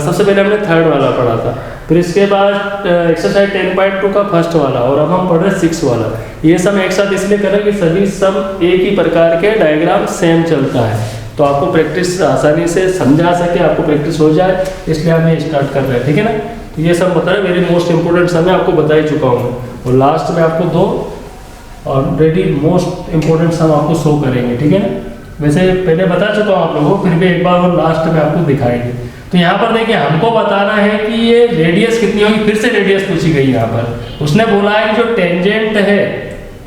सबसे पहले हमने थर्ड वाला पढ़ा था, फिर इसके बाद एक्सरसाइज 10.2 का फर्स्ट वाला, और अब हम पढ़ रहे हैं 6 वाला। ये सब एक साथ इसलिए करें कि सभी सब एक ही प्रकार के डायग्राम सेम चलता है, तो आपको प्रैक्टिस आसानी से समझा सके, आपको प्रैक्टिस हो जाए, इसलिए हम ये स्टार्ट कर रहे हैं, ठीक है ना। तो ये सब बता रहे, वेरी मोस्ट इंपोर्टेंट सम आपको बता ही चुका हूँ, और लास्ट में आपको 2 ऑलरेडी मोस्ट इंपोर्टेंट सम आपको शो करेंगे, ठीक है ना। वैसे पहले बता चुका हूँ आप लोगों को, फिर भी एक बार और लास्ट में आपको दिखाएंगे। तो यहाँ पर देखिए हमको बताना है कि ये रेडियस कितनी होगी, फिर से रेडियस पूछी गई यहाँ पर। उसने बोला है कि जो टेंजेंट है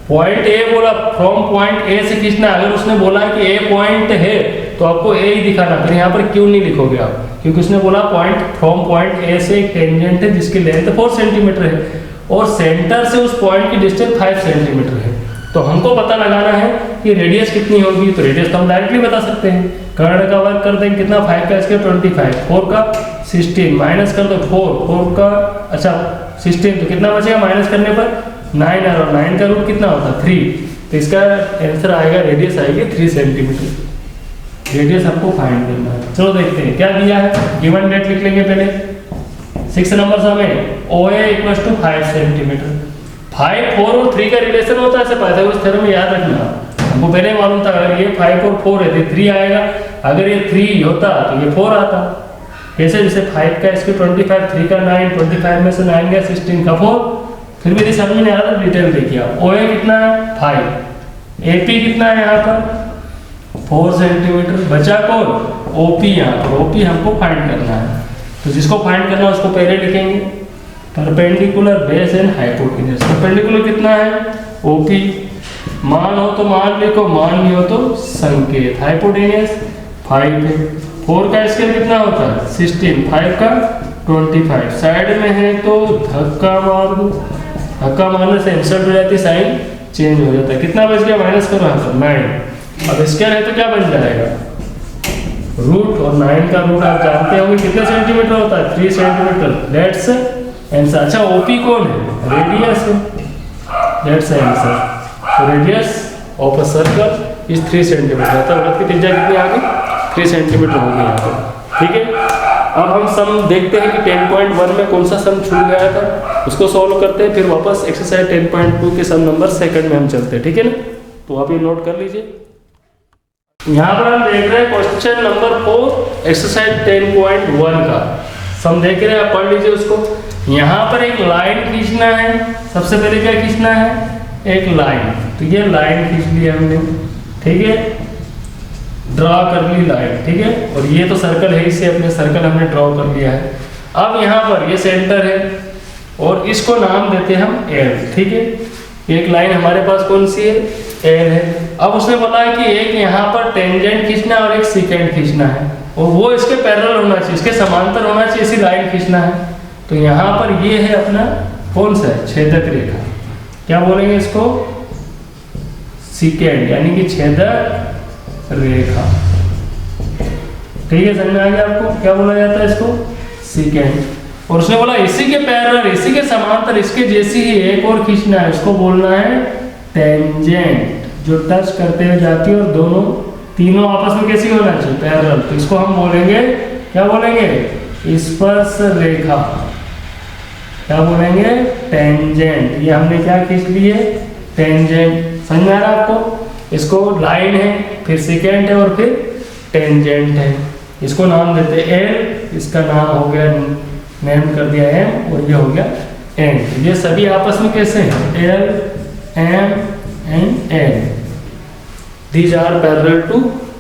पॉइंट ए, बोला फ्रॉम पॉइंट ए से खींचना। अगर उसने बोला कि ए पॉइंट है तो आपको ए ही दिखाना, फिर यहाँ पर क्यों नहीं लिखोगे आप, क्योंकि उसने बोला पॉइंट फ्रॉम पॉइंट ए से एक टेंजेंट है जिसकी लेंथ 4 सेंटीमीटर है और सेंटर से उस पॉइंट की डिस्टेंस 5 सेंटीमीटर है। तो तो हमको पता लगाना है कि रेडियस कितनी होगी, तो रेडियस तो हम डायरेक्टली बता सकते हैं। कर्ण का वर्ग कर देंगे कितना, 5 का स्क्वायर 25, 4 का 16, माइनस कर दो 4 का अच्छा 16, तो कितना बचेगा माइनस करने पर 9, और 9 का रूट कितना होता है 3, तो इसका आंसर आएगा, रेडियस आएगी 3 सेंटीमीटर। रेडियस हमको फाइंड करना है। चलो देखते हैं क्या दिया है, गिवन डेट लिख लेंगे पहले। 6 नंबर हमें OA = 5 सेंटीमीटर। 5, 4 और 3 का रिलेशन होता है, ऐसे पाइथागोरस थ्योरम में याद रखना। हमको पहले मालूम था अगर ये 5 और 4 है तो 3 आएगा, अगर ये 3 होता तो ये 4 आता। कैसे, जैसे 5 का इसके 25, 3 का 9, 25 में से 9 गया 16 का 4। फिर मेरी समझ में नहीं आ रहा, डिटेल देखिए आप। OA कितना है 5, AP कितना है यहाँ पर 4 सेंटीमीटर, बचा कौन OP। यहाँ पर OP हमको फाइंड करना है, तो जिसको फाइंड करना है उसको पहले लिखेंगे, perpendicular base and hypotenuse. Perpendicular कितना है OP, मान हो तो मान लिखो, मान नहीं हो तो संकेत। हाइपोटेन्यूज 5 है। 4 का स्केल कितना होता है 16, 5 का 25, साइड में है तो धक्का मार दो, धक्का मारने से इंसर्ट हो जाती है, साइन चेंज हो जाता है। कितना बच गया, माइनस करो यहाँ पर 9। अब स्केल है तो क्या बन जाएगा रूट, और 9 का रूट आप जानते होंगे कितने सेंटीमीटर होता है 3 सेंटीमीटर। That's answer. अच्छा OP कौन है, रेडियस है, दैट्स आंसर। तो radius of a circle is 3 centimetre. तो वृत्त की त्रिज्या कितनी आ गई 3 सेंटीमीटर होगी यहाँ पर। ठीक है, अब हम सम देखते हैं कि 10.1 में कौन सा सम छूट गया था, उसको सॉल्व करते हैं, फिर वापस एक्सरसाइज 10.2 के सम नंबर 2 में हम चलते हैं। ठीक है ना, तो आप ये नोट कर लीजिए। यहाँ पर हम देख रहे हैं क्वेश्चन नंबर 4 एक्सरसाइज 10.1 का सम देख रहे हैं, आप पढ़ लीजिए उसको। यहाँ पर एक लाइन खींचना है, सबसे पहले क्या खींचना है एक लाइन, तो ये लाइन खींच लिया हमने। ठीक है, ड्रॉ कर ली लाइन। ठीक है, और ये तो सर्कल है, इसे अपने सर्कल हमने ड्रॉ कर लिया है। अब यहाँ पर ये सेंटर है और इसको नाम देते हैं हम L। ठीक है, एक लाइन हमारे पास कौन सी है L है। अब उसने बोला है कि एक यहाँ पर टेंजेंट खींचना है और एक सेकेंड खींचना है, और वो इसके पैरेलल होना चाहिए, इसके समांतर होना चाहिए, इसी लाइन खींचना है। तो यहाँ पर ये है अपना कौन सा है छेदक रेखा, क्या बोलेंगे इसको सेकेंड, यानी कि छेदक रेखा। ठीक है, समझ में आ गया आपको क्या बोला जाता है इसको सेकेंड। और उसने बोला इसी के पैरेलल, इसी के समांतर, इसके जैसी ही एक और खींचना है, उसको बोलना है टेंजेंट, जो टच करते हुए जाती है और दोनों तीनों आपस में कैसी होना चाहिए पैरेलल। तो इसको हम बोलेंगे क्या बोलेंगे स्पर्श रेखा, क्या बोलेंगे टेंजेंट। ये हमने क्या खींच ली है टेंजेंट। समझ में आ रहा आपको, इसको लाइन है, फिर सेकेंड है और फिर टेंजेंट है। इसको नाम देते हैं L, इसका नाम हो गया नेम कर दिया M, और ये हो गया N। ये सभी आपस में कैसे हैं L, M and N, these are parallel to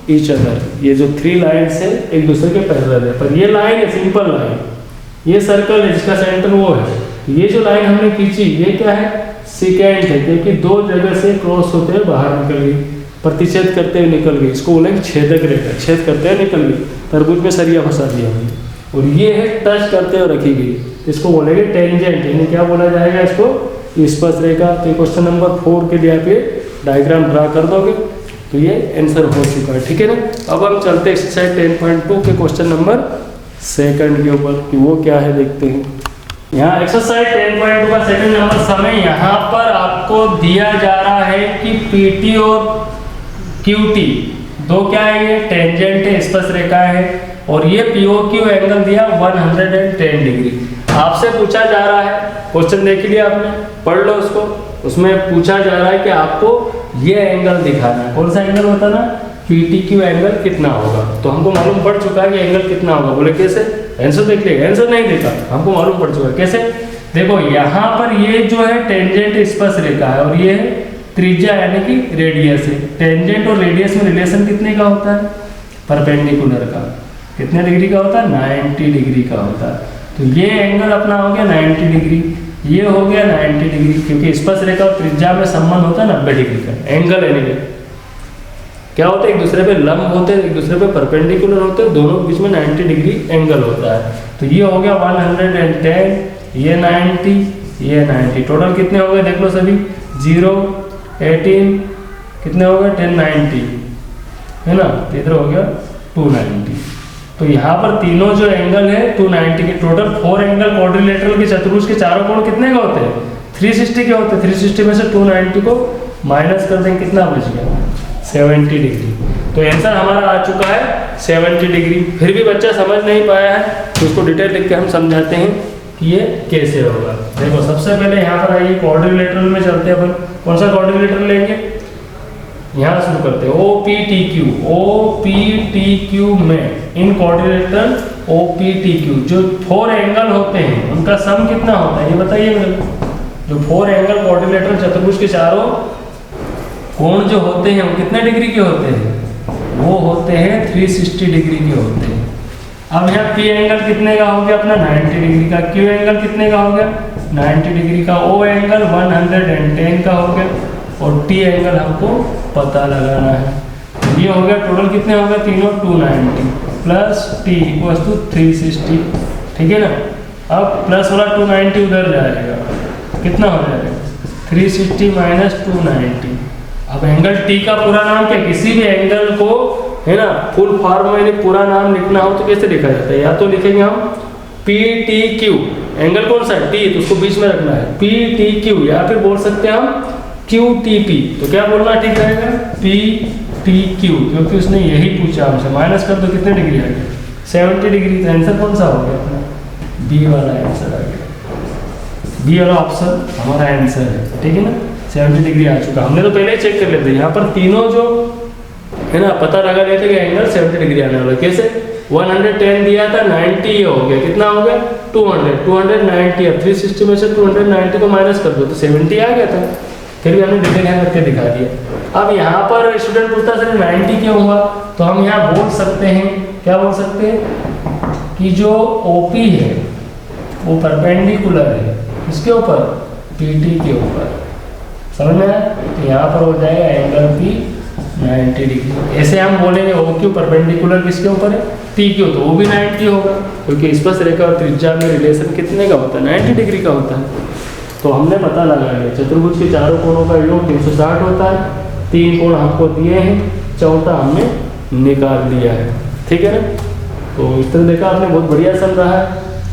each other। ये जो 3 लाइन्स है एक दूसरे के पैरेलल है, पर ये लाइन है सिंपल लाइन, ये सर्कल है जिसका सेंटर वो है। ये जो लाइन हमने खींची ये क्या है सेकेंड है, क्योंकि 2 जगह से क्रॉस होते हुए बाहर निकल गई, प्रतिच्छेद करते हुए निकल गई, इसको बोलेंगे छेदक रेखा, छेद करते हुए निकल गई, तरबूज में सरिया फंसा दिया हमने। और ये है टच करते हुए रखी गई, इसको बोलेंगे टेंजेंट, यानी क्या बोला जाएगा इसको स्पर्श रेखा। तो क्वेश्चन नंबर 4 के लिए आप ये डायग्राम ड्रा कर दोगे तो ये आंसर हो चुका है। ठीक है ना, अब हम चलते हैं एक्सरसाइज 10.2 के क्वेश्चन नंबर 2 के ऊपर कि वो क्या है देखते हैं। यहाँ एक्सरसाइज 10.2 का सेकंड नंबर समय, यहाँ पर आपको दिया जा रहा है कि PT और QT दो क्या है, ये टेंजेंट है, स्पर्श रेखा है, और ये POQ एंगल दिया 110 डिग्री। आपसे पूछा जा रहा है, क्वेश्चन देख लिया आपने, पढ़ लो उसको, उसमें पूछा जा रहा है कि आपको ये एंगल दिखाना है। कौन सा एंगल होता ना PTQ एंगल कितना होगा, तो हमको मालूम पड़ चुका है कि एंगल कितना होगा। बोले कैसे, आंसर देख लिया, आंसर नहीं देखा, हमको मालूम पड़ चुका है कैसे। देखो यहाँ पर ये जो है टेंजेंट स्पर्श रेखा है और ये है त्रिज्या यानी कि रेडियस है। टेंजेंट और रेडियस में रिलेशन कितने का होता है परपेंडिकुलर का, कितने डिग्री का होता है 90 डिग्री का होता है। तो ये एंगल अपना हो गया 90 डिग्री, ये हो गया 90 डिग्री, क्योंकि स्पर्श रेखा और त्रिज्या में संबंध होता है 90 डिग्री का। एंगल एनीवे क्या होता है, एक दूसरे पे लंब होते हैं, एक दूसरे पे परपेंडिकुलर होते हैं, दोनों के बीच में 90 डिग्री एंगल होता है। तो ये हो गया 110, ये 90, ये 90, टोटल कितने हो गए देख लो सभी 0, 18 कितने हो गए 1090 है ना, इधर हो गया 290। तो यहाँ पर तीनों जो एंगल है 290 के, टोटल 4 एंगल क्वाड्रिलेटरल के चतुर्भुज के चारों कोण कितने का होते हैं 360 के होते हैं। 360 में से 290 को माइनस कर देंगे, कितना बच गया 70 डिग्री। तो आंसर हमारा आ चुका है 70 डिग्री। फिर भी बच्चा समझ नहीं पाया है तो उसको डिटेल लिख के हम समझाते हैं कि ये कैसे होगा। देखो सबसे पहले यहाँ पर आइए क्वाड्रिलेटरल में चलते हैं अपन। कौन सा क्वाड्रिलेटरल लेंगे, यहाँ शुरू करते हैं OPTQ। OPTQ में इन क्वाड्रिलेटरल OPTQ जो 4 एंगल होते हैं उनका सम कितना होता है ये बताइए मेरे को। जो 4 एंगल क्वाड्रिलेटरल चतुर्भुज के चारों कोण जो होते हैं वो कितने डिग्री के होते हैं, वो होते हैं 360 डिग्री के होते हैं। अब यहाँ P एंगल कितने का हो गया अपना 90 डिग्री का, Q एंगल कितने का हो गया 90 डिग्री का, O एंगल 110 का हो गया और T एंगल हमको पता लगाना है। ये हो गया टोटल कितने हो गए तीनों 290 प्लस T इक्वल्स टू 360, ठीक है ना। अब प्लस वाला 290 उधर जाएगा, कितना हो जाएगा 360 माइनस 290। अब एंगल T का पूरा नाम क्या, किसी भी एंगल को है ना फुल फॉर्म में पूरा नाम लिखना हो तो कैसे लिखा जाता है, या तो लिखेंगे हम PTQ, एंगल कौन सा है T तो उसको बीच में रखना है PTQ, या फिर बोल सकते हैं हम QTP। तो क्या बोलना ठीक रहेगा PTQ, क्योंकि उसने यही पूछा हमसे। माइनस कर दो कितने डिग्री आ गया 70 डिग्री। तो आंसर कौन सा हो गया अपना बी वाला आंसर आ गया। बी वाला ऑप्शन हमारा आंसर है, ठीक है ना। 70 डिग्री आ चुका, हमने तो पहले ही चेक कर लेते। यहाँ पर तीनों जो है ना पता लगा लेते कि एंगल 70 डिग्री आने वाला। कैसे 110 दिया था 90 हो गया, कितना हो गया 290। अब 360 में से 290 को माइनस कर दो तो 70 आ गया था। फिर भी हमने डिटेल यहाँ करके दिखा दिया। अब यहाँ पर स्टूडेंट पूछता सर 90 क्यों हुआ, तो हम यहाँ बोल सकते हैं, क्या बोल सकते हैं कि जो OP है वो परपेंडिकुलर है इसके ऊपर PT के ऊपर, समझ में आया। तो यहाँ पर हो जाएगा एंगल P 90 डिग्री। ऐसे हम बोलेंगे OQ परपेंडिकुलर किसके ऊपर है PQ, तो वो भी 90 होगा, क्योंकि स्पर्श रेखा और त्रिज्या में रिलेशन कितने का होता है 90 डिग्री का होता है। तो हमने पता लगा लिया चतुर्भुज के चारों कोणों का योग 360 होता है। 3 कोण हमको दिए हैं, चौथा हमने निकाल लिया है, ठीक है ना। तो इस तरह देखा आपने, बहुत बढ़िया सम रहा है।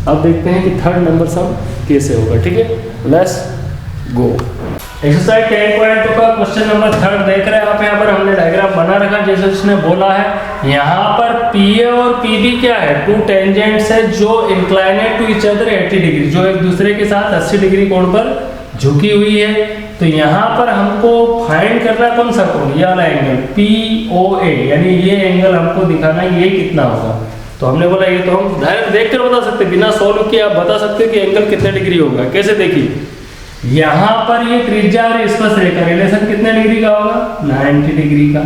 अब देखते हैं कि थर्ड नंबर सम कैसे होगा, ठीक है। Let's go. एक्सरसाइज 10.2 का क्वेश्चन नंबर 3 देख रहे हैं आप। यहाँ पर हमने डायग्राम बना रखा जैसे उसने बोला है। यहाँ पर PA और PB क्या है, 2 टेंजेंट्स है जो इंक्लाइनेड टू ईच अदर 80 डिग्री, जो एक दूसरे के साथ 80 डिग्री कोण पर झुकी हुई है। तो यहाँ पर हमको फाइंड करना कौन सा कोण, ये वाला एंगल POA, यानी ये एंगल हमको दिखाना है ये कितना होगा। तो हमने बोला ये तो हम डायरेक्ट देख कर बता सकते, बिना सॉल्व किए आप बता सकते कि एंगल कितने डिग्री होगा। कैसे देखिए, यहाँ पर ये त्रिज्या और स्पर्श रेखा रिलेशन कितने डिग्री का होगा 90 डिग्री का।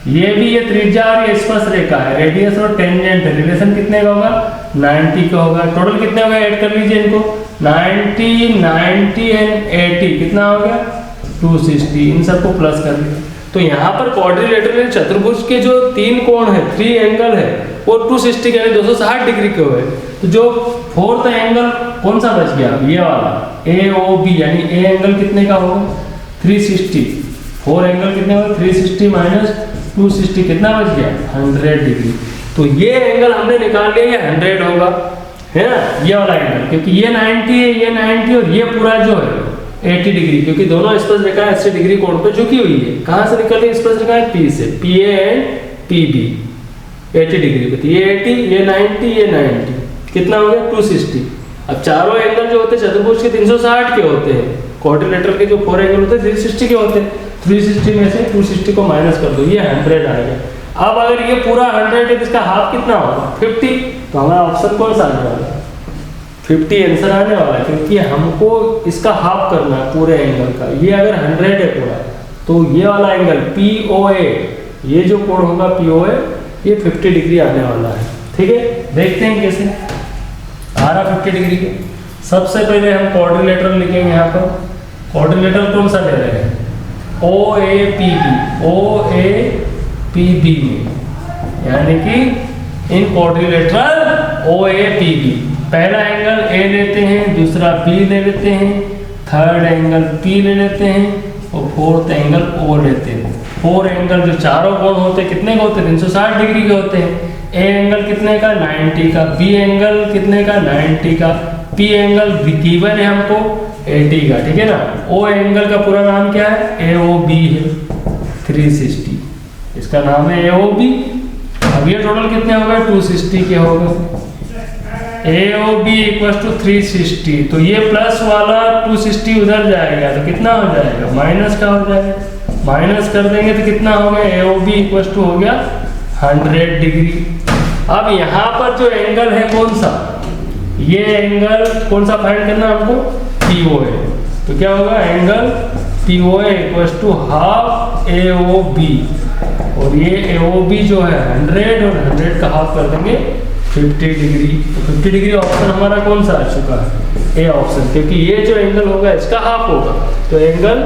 ये भी ये त्रिज्या और ये स्पर्श रेखा है, रेडियस और टेंजेंट रिलेशन कितने का होगा 90 का होगा। टोटल कितने हो गए ऐड कर लीजिए इनको, 90 90 एंड 80 कितना हो गया 260। इन सबको प्लस कर लिया। तो यहाँ पर क्वाड्रिलेटरल चतुर्भुज के जो 3 कोण है 3 एंगल है वो 260 यानी 260 डिग्री के हुए। तो जो 4th एंगल कौन सा बच गया, ये वाला AOB, यानी A एंगल कितने का होगा 360। 4 एंगल कितने होगा 360 माइनस 260 कितना बच गया 100 डिग्री। तो ये एंगल हमने निकाल लिया, ये 100 होगा, है ना, ये वाला एंगल, क्योंकि ये 90 है, ये 90 और ये पूरा जो है 80 डिग्री, क्योंकि दोनों स्पर्श रेखाएं 80 डिग्री कोण पे झुकी हुई है। कहाँ से निकल रही स्पर्श रेखाएं P से, PA एंड PB 80 डिग्री पे। ये 80, ये 90, ये 90 कितना हो गया 260। अब चारों एंगल जो होते हैं चतुर्भुज के 360 के होते हैं, क्वाड्रिलेटरल के जो 4 एंगल होते हैं 360 के होते हैं। 360 में से 260 को माइनस कर दो, ये 100 आ गया। अब अगर ये पूरा 100 है तो इसका हाफ कितना होगा 50। तो हमारा ऑप्शन कौन सा आने वाला है 50 आंसर आने वाला है, क्योंकि हमको इसका हाफ करना है पूरे एंगल का। ये अगर 100 है पूरा, तो ये वाला एंगल POA, ये जो कोण होगा POA, ये 50 डिग्री आने वाला है, ठीक है। देखते हैं कैसे आ रहा 50 डिग्री के। सबसे पहले हम क्वाड्रिलेटरल लिखेंगे। यहाँ पर क्वाड्रिलेटरल कौन सा ले रहे हैं OAPB में, यानी कि इन क्वाड्रिलेटरल OAPB। पहला एंगल A लेते हैं, दूसरा B ले लेते हैं, थर्ड एंगल P ले लेते हैं और फोर्थ एंगल ओ लेते हैं। फोर एंगल जो चारों कोण होते हैं कितने के होते हैं? 360 डिग्री के होते हैं। ए एंगल कितने का? 90 का। बी एंगल कितने का? 90 का। पी एंगल गिवन है हमको 80 का, ठीक है ना। ओ एंगल का पूरा नाम क्या है? AOB है 360, इसका नाम है AOB। अब ये टोटल कितने हो गए? 260 के हो गए। AOB = 360, तो ये प्लस वाला 260 उधर जाएगा तो कितना हो जाएगा? माइनस का हो जाएगा। माइनस कर देंगे तो कितना हो गया? AOB = हो गया 100 डिग्री। अब यहाँ पर जो एंगल है कौन सा? ये एंगल कौन सा फाइंड करना हमको? POA। तो क्या होगा? एंगल POA = हाफ AOB, और ये AOB जो है 100 और 100 का हाफ कर देंगे 50 डिग्री। तो 50 डिग्री ऑप्शन हमारा कौन सा आ चुका है? ए ऑप्शन, क्योंकि ये जो एंगल होगा इसका हाफ होगा। तो एंगल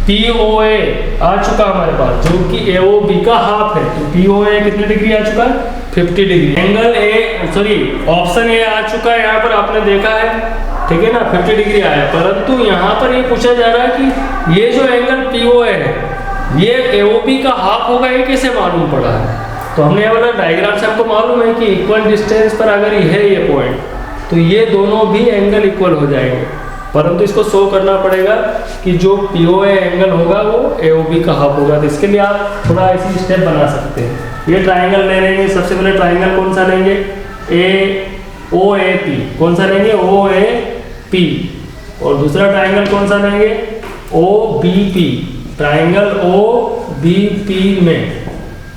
POA आ चुका हमारे पास, जो कि AOB का हाफ है। तो POA कितने डिग्री आ चुका है? 50 डिग्री। एंगल ऑप्शन ए आ चुका है, यहाँ पर आपने देखा है, ठीक है ना, 50 डिग्री आया। परंतु यहाँ पर ये पूछा जा रहा है कि ये जो एंगल POA है ये AOB का हाफ होगा, ये कैसे मालूम पड़ा है? तो हमने ये वाला डायग्राम से हमको मालूम है कि इक्वल डिस्टेंस पर अगर ये है ये पॉइंट, तो ये दोनों भी एंगल इक्वल हो जाएंगे। परंतु इसको शो करना पड़ेगा कि जो POA एंगल होगा वो AOB का हाफ होगा। तो इसके लिए आप थोड़ा ऐसी स्टेप बना सकते हैं। ये ट्राइंगल ले लेंगे, सबसे पहले ट्राइंगल कौन सा लेंगे? OAP। कौन सा लेंगे? OAP। और दूसरा ट्राइंगल कौन सा लेंगे? OBP। ट्राइंगल OBP में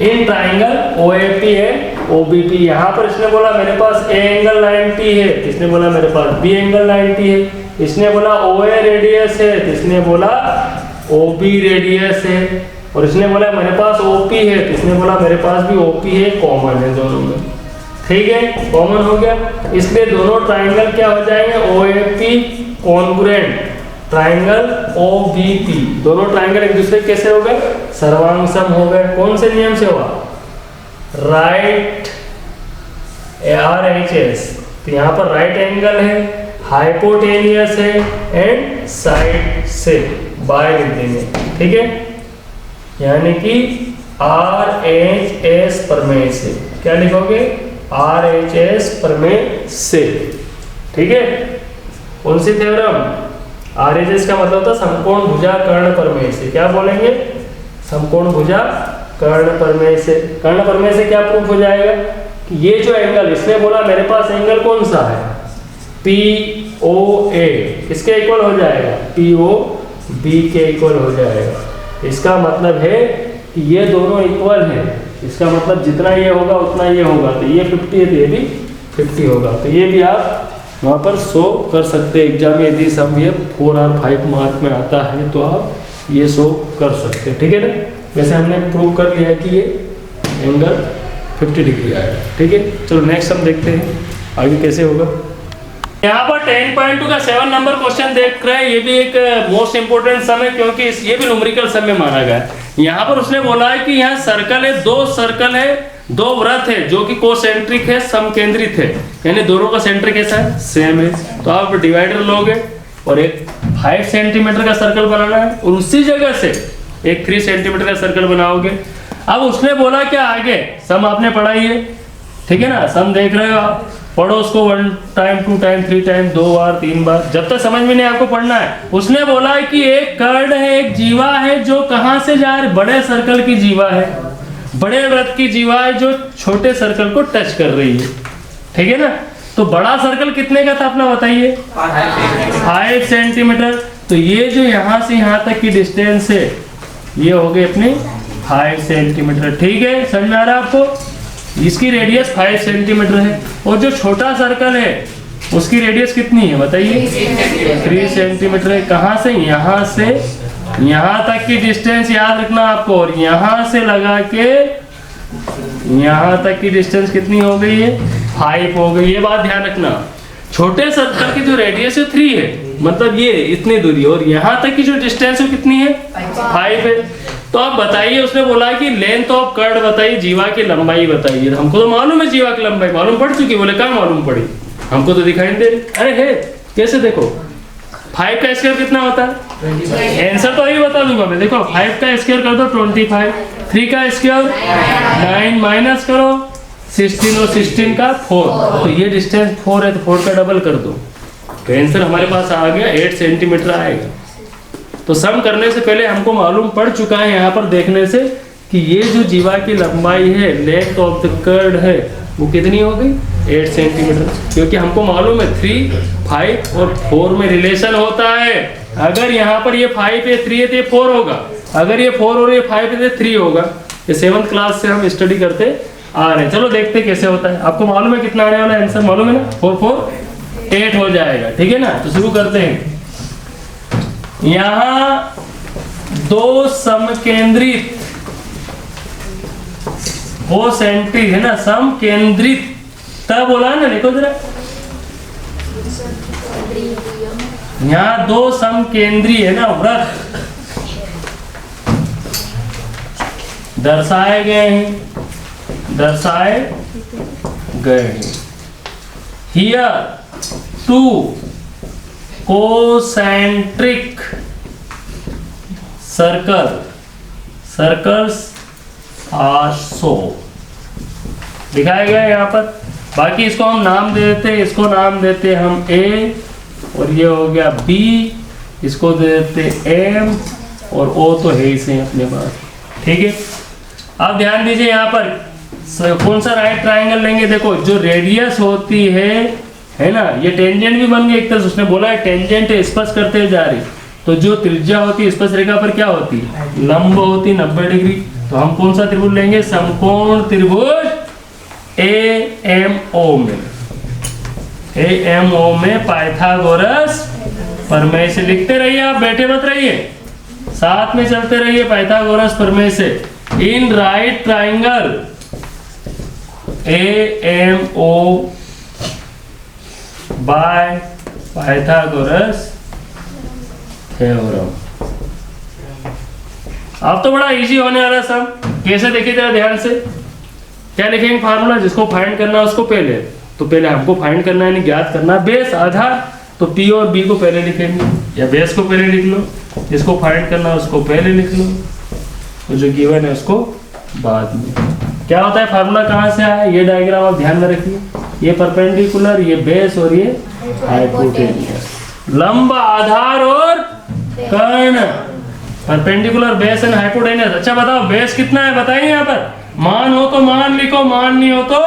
इन ट्राइंगल OAP है OBP। यहाँ पर इसने बोला मेरे पास A एंगल 90 है, इसने बोला मेरे पास B एंगल 90 है, इसने बोला OA रेडियस है, इसने बोला OB रेडियस है, और इसने बोला मेरे पास OP है, तो इसने बोला मेरे पास भी OP है। कॉमन है दोनों में, ठीक है, कॉमन हो गया। इसलिए दोनों ट्राइंगल क्या हो जाएंगे? OAP congruent triangle OBP। दोनों ट्राइंगल एक दूसरे कैसे हो गए? सर्वांगसम हो गए। कौन से नियम से हुआ? Right RHS। तो यहाँ पर राइट एंगल है, हाइपोटेनियस है एंड साइड से बाय लिख देंगे, ठीक है। यानी कि RHS प्रमेय से, क्या लिखोगे? RHS प्रमेय से, ठीक है। कौन सी थ्योरम? RHS का मतलब था समकोण भुजा कर्ण प्रमेय से। क्या बोलेंगे? समकोण भुजा कर्ण प्रमेय से। कर्ण प्रमेय से क्या प्रूफ हो जाएगा कि ये जो एंगल, इसने बोला मेरे पास एंगल कौन सा है? POA किसके इक्वल हो जाएगा? POB के इक्वल हो जाएगा। इसका मतलब है कि ये दोनों इक्वल है। इसका मतलब जितना ये होगा उतना ये होगा, तो ये 50 है तो ये भी 50 होगा। तो ये भी आप वहाँ पर शो कर सकते हैं एग्जाम में। यदि सब ये 4 और 5 मार्क में आता है तो आप ये शो कर सकते हैं, ठीक है ना। वैसे हमने प्रूव कर लिया है कि ये एंगल 50 डिग्री आएगा, ठीक है। चलो नेक्स्ट हम देखते हैं आगे कैसे होगा। यहाँ पर 10.2 का 7 नंबर क्वेश्चन देख रहे हैं। ये भी एक मोस्ट इंपोर्टेंट सम है, क्योंकि ये भी न्यूमेरिकल सम में माना गया है। यहाँ पर उसने बोला है कि यहाँ सर्कल है, 2 सर्कल है, 2 वृत्त है जो कि कोसेंट्रिक है, समकेंद्रित है, यानी दोनों का सेंटर कैसा है? सेम है। तो आप डिवाइडर लोगे और एक 5 सेंटीमीटर का सर्कल बनाना है, और उसी जगह से एक 3 सेंटीमीटर का सर्कल बनाओगे। अब उसने बोला क्या आगे? सम आपने पढ़ा ही है, ठीक है ना। सम देख रहे हो आप, पढ़ो उसको 1 टाइम 2 टाइम 3 टाइम 2 बार 3 बार, जब तक समझ में नहीं आपको पढ़ना है। उसने बोला है कि एक कर्ण है, एक जीवा है जो कहां से जा रही? बड़े सर्कल की जीवा है, बड़े वृत्त की जीवा है जो छोटे सर्कल को टच कर रही है, ठीक है ना। तो बड़ा सर्कल कितने का था अपना बताइए? 5 सेंटीमीटर। तो ये जो यहाँ से यहाँ तक की डिस्टेंस है ये हो गई अपनी 5 सेंटीमीटर, ठीक है। समझ में आ रहा है आपको? इसकी रेडियस 5 सेंटीमीटर है, और जो छोटा सर्कल है उसकी रेडियस कितनी है बताइए? 3 सेंटीमीटर है। कहाँ से? यहाँ से यहाँ तक की डिस्टेंस याद रखना आपको, और यहाँ से लगा के यहाँ तक की डिस्टेंस कितनी हो गई है? 5 हो गई। ये बात ध्यान रखना। छोटे सर्कल की जो रेडियस है 3 है, मतलब ये इतनी दूरी, और यहाँ तक की जो डिस्टेंस है कितनी है? 5 है। तो आप बताइए, उसने बोला कि लेंथ ऑफ कर्ड बताइए, जीवा की लंबाई बताइए। हमको तो मालूम है जीवा की लंबाई, मालूम पड़ चुकी। बोले कहाँ मालूम पड़ी? हमको तो दिखाई दे रही। अरे है, कैसे? देखो 5 का स्क्वायर कितना होता है? आंसर तो अभी बता दूंगा मैं। देखो 5 का स्क्वायर कर दो 25, 3 का स्क्वायर 9, माइनस करो 16 और 16 का 4, तो ये डिस्टेंस 4 है तो 4 का डबल कर दो, तो आंसर हमारे पास आ गया 8 सेंटीमीटर आएगा। तो सम करने से पहले हमको मालूम पड़ चुका है यहाँ पर देखने से कि ये जो जीवा की लंबाई है, लेंथ ऑफ द कर्ड है, वो कितनी हो गई? 8 सेंटीमीटर, क्योंकि हमको मालूम है 3, 5 और 4 में रिलेशन होता है। अगर यहाँ पर ये 5 है 3 है तो ये 4 होगा, अगर ये 4 और ये 5 है तो 3 होगा। ये 7th क्लास से हम स्टडी करते आ रहे हैं। चलो देखते हैं कैसे होता है। आपको मालूम है कितना आने वाला है आंसर? मालूम है ना? 4, 4, 8 हो जाएगा। ठीक है ना? तो शुरू करते हैं। यहाँ 2 समकेंद्रित वो सेंट्री है ना, समकेंद्रित तब बोला ना, देखो जरा यहाँ 2 समकेंद्री है ना वृत्त दर्शाए गए हैं, here 2 concentric circles are show दिखाया गया है यहाँ पर। बाकी इसको हम नाम दे देते हैं, इसको नाम देते हैं हम A और ये हो गया B, इसको दे देते हैं M और O तो है ही से अपने पास। ठीक है, अब ध्यान दीजिए यहाँ पर कौन सा राइट ट्रायंगल लेंगे। देखो जो रेडियस होती है ना, ये टेंजेंट भी बन गई एक तरह से। उसने बोला है टेंजेंट है स्पर्श करते जा रही, तो जो त्रिज्या होती है स्पर्श रेखा पर क्या होती है? लंब होती है 90 डिग्री। तो हम कौन सा त्रिभुज लेंगे? समकोण त्रिभुज AMO में पाइथागोरस प्रमेय से। लिखते रहिए आप, बैठे मत रहिए, साथ में चलते रहिए। पाइथागोरस प्रमेय से in right triangle AMO by Pythagoras theorem. अब तो बड़ा इजी होने वाला सब। कैसे देखिए जरा ध्यान से। क्या लिखेंगे फार्मूला? जिसको फाइंड करना है उसको पहले, तो पहले हमको फाइंड करना है, ज्ञात करना बेस आधार, तो P और B को पहले लिखेंगे, या बेस को पहले लिख लो, जिसको फाइंड करना है उसको पहले लिख लो, तो जो गिवन है उसको बाद में। क्या होता है फार्मूला, कहाँ से आया? ये डायग्राम आप ध्यान में रखिए, ये परपेंडिकुलर, ये बेस और ये हाइपोटेन्यूस। लंब, आधार और कर्ण, परपेंडिकुलर, बेस एंड हाइपोटेन्यूस। अच्छा बताओ बेस कितना है बताइए यहाँ पर। मान हो तो मान लिखो, मान नहीं हो तो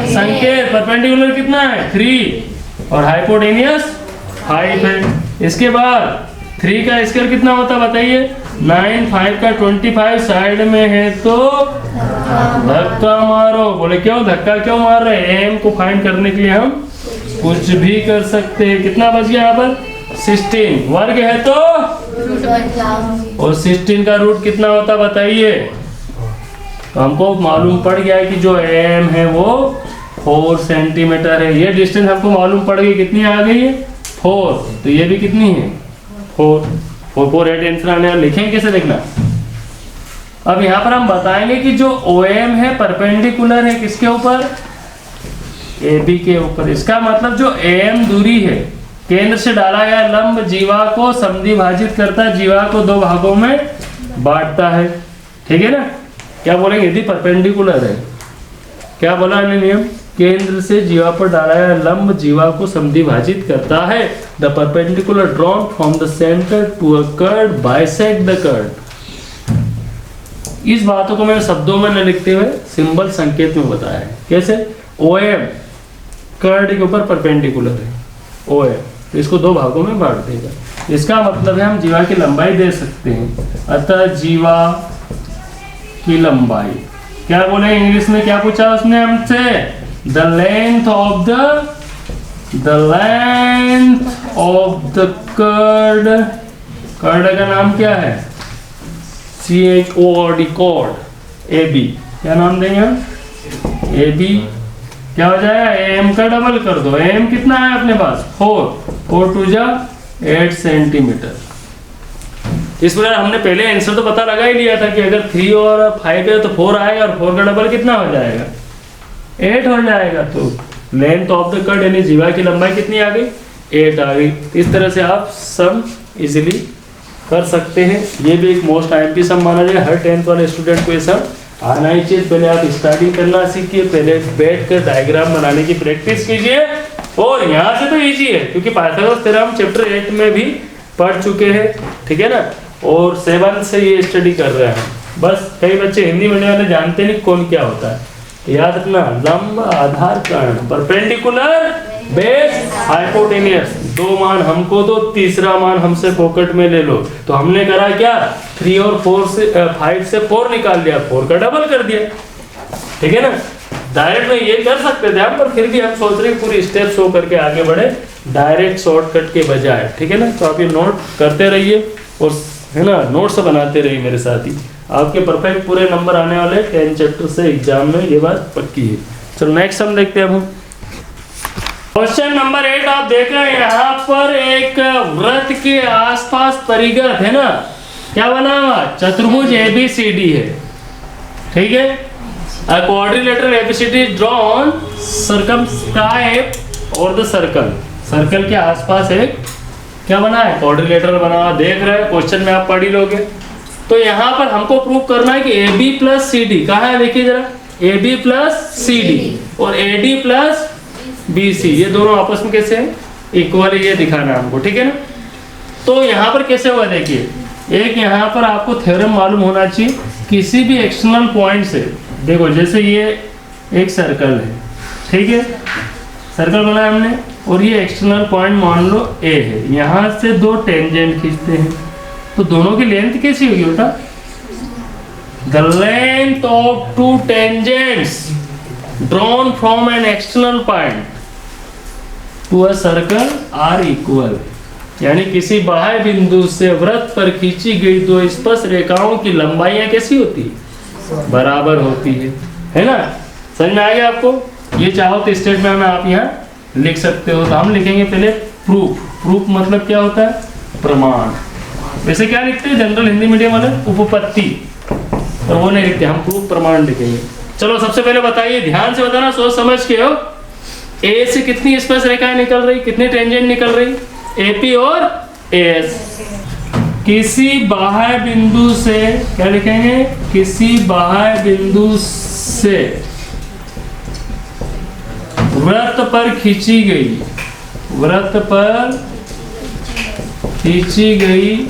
संकेत। परपेंडिकुलर कितना है? 3 और हाइपोटेन्यूस 5 है। इसके बाद 3 का स्क्वायर कितना होता है बताइए? 9, 5 का 25 साइड में है तो धक्का मारो। बोले क्यों धक्का क्यों मार रहे हैं? एम को फाइंड करने के लिए हम कुछ भी कर सकते हैं। कितना बच गया यहाँ पर? 16। वर्ग है तो, और 16 का रूट कितना होता बताइए? तो हमको मालूम पड़ गया है कि जो एम है वो 4 सेंटीमीटर है। ये डिस्टेंस हमको मालूम पड़ गई, कितनी आ गई है? 4। तो ये भी कितनी है? 4। 4 8 आंसर आने वाला। लिखेंगे कैसे देखना। अब यहाँ पर हम बताएंगे कि जो OM है परपेंडिकुलर है किसके ऊपर? AB के ऊपर। इसका मतलब जो AM दूरी है, केंद्र से डाला गया लंब जीवा को समद्विभाजित करता है, जीवा को 2 भागों में बांटता है। ठीक है ना? क्या बोलेंगे? यदि परपेंडिकुलर है, क्या बोला है नियम? केंद्र से जीवा पर डाला गया लंब जीवा को समद्विभाजित करता है। The perpendicular drawn from the centre to a chord bisect the chord. इस बातों को मैंने शब्दों में न लिखते हुए सिंबल संकेत में बताया है। कैसे? OM कर्ड के ऊपर परपेंडिकुलर है OM, तो इसको 2 भागों में बांट देगा। इसका मतलब है हम जीवा की लंबाई दे सकते हैं। अतः जीवा की लंबाई क्या बोले इंग्लिश में? क्या पूछा उसने हमसे? The length of the chord. Chord का नाम क्या है? CHORD, cord. AB क्या नाम देंगे हम? AB क्या हो जाएगा? AM का डबल कर दो। AM कितना है अपने पास? 4 2 जा 8 सेंटीमीटर। इस प्रकार हमने पहले आंसर तो पता लगा ही लिया था कि अगर 3 और 5 है तो 4 आएगा, और 4 का डबल कितना हो जाएगा? 8 हो जाएगा। तो लेंथ ऑफ द कर्ड यानी जीवा की लंबाई कितनी आ गई? 8 आ गई। इस तरह से आप सम इजीली कर सकते हैं। ये भी एक मोस्ट आईएमपी सम माना जाए। हर 10th वाले स्टूडेंट को ये सम आना ही चाहिए। पहले आप स्टार्टिंग करना सीखिए, पहले बैठ कर डायग्राम बनाने की प्रैक्टिस कीजिए। और यहाँ से तो इजी है क्योंकि पाइथागोरस थ्योरम चैप्टर 8 में भी पढ़ चुके हैं, ठीक है ना। और 7 से ये स्टडी कर रहे हैं। बस कई बच्चे हिंदी मीडियम वाले जानते नहीं कौन क्या होता है। याद रखना, लंब, आधार, कर्ण, परपेंडिकुलर, बेस, हाइपोटेनियस। 2 मान हमको दो, तीसरा मान हमसे पॉकेट में ले लो। तो हमने करा क्या, 3 और 4 से 5 से 4 निकाल लिया, 4 का डबल कर दिया, ठीक है ना। डायरेक्ट में ये कर सकते थे हम, पर फिर भी हम सोच रहे हैं पूरी स्टेप शो करके आगे बढ़े डायरेक्ट शॉर्टकट के बजाय, ठीक है ना। तो आप ये नोट करते रहिए और है ना नोट्स बनाते रहिए मेरे साथ ही। आपके परफेक्ट पूरे नंबर आने वाले 10 चैप्टर से एग्जाम में, ये बात पक्की है। चलो नेक्स्ट हम देखते हैं। हम क्वेश्चन नंबर 8 आप देख रहे हैं यहाँ पर एक वृत्त के आसपास परिगत है ना, क्या बना हुआ, चतुर्भुज ABCD है, ठीक है। A quadrilateral ABCD drawn circumscribe और द सर्कल के आसपास एक क्या बना है, क्वाड्रिलेटरल बना हुआ। देख रहे हैं क्वेश्चन में, आप पढ़ ही लोगे। तो यहाँ पर हमको प्रूव करना है कि AB प्लस CD कहाँ है, देखिए जरा, AB प्लस CD और AD प्लस BC ये दोनों आपस में कैसे हैं, इक्वल, ये दिखाना है हमको, ठीक है ना। तो यहाँ पर कैसे हुआ, देखिए एक यहाँ पर आपको थ्योरम मालूम होना चाहिए किसी भी एक्सटर्नल पॉइंट से। देखो जैसे ये एक सर्कल है, ठीक है, सर्कल बनाया हमने और ये एक्सटर्नल पॉइंट मान लो A है। यहाँ से 2 टेंजेंट खींचते हैं तो दोनों की लेंथ कैसी होगी बेटा, the length of 2 tangents drawn from an external point to a circle are equal. यानी किसी बाह्य बिंदु से वृत्त पर खींची गई 2 स्पर्श रेखाओं की लंबाइयां कैसी होती है, बराबर होती है ना। समझ में आ गया आपको। ये चाहो तो स्टेटमेंट में आप यहाँ लिख सकते हो। तो हम लिखेंगे पहले प्रूफ मतलब क्या होता है, प्रमाण। वैसे क्या लिखते हैं जनरल हिंदी मीडियम वाले, उपपत्ति, और वो नहीं लिखते, हम प्रूफ प्रमाण लिखेंगे। चलो सबसे पहले बताइए, ध्यान से बताना, सोच समझ के हो। ए से कितनी स्पर्श रेखाएं निकल रही, कितनी टेंजेंट निकल रही, AP और AS। किसी बाह्य बिंदु से क्या लिखेंगे, किसी बाह्य बिंदु से वृत्त पर खींची गई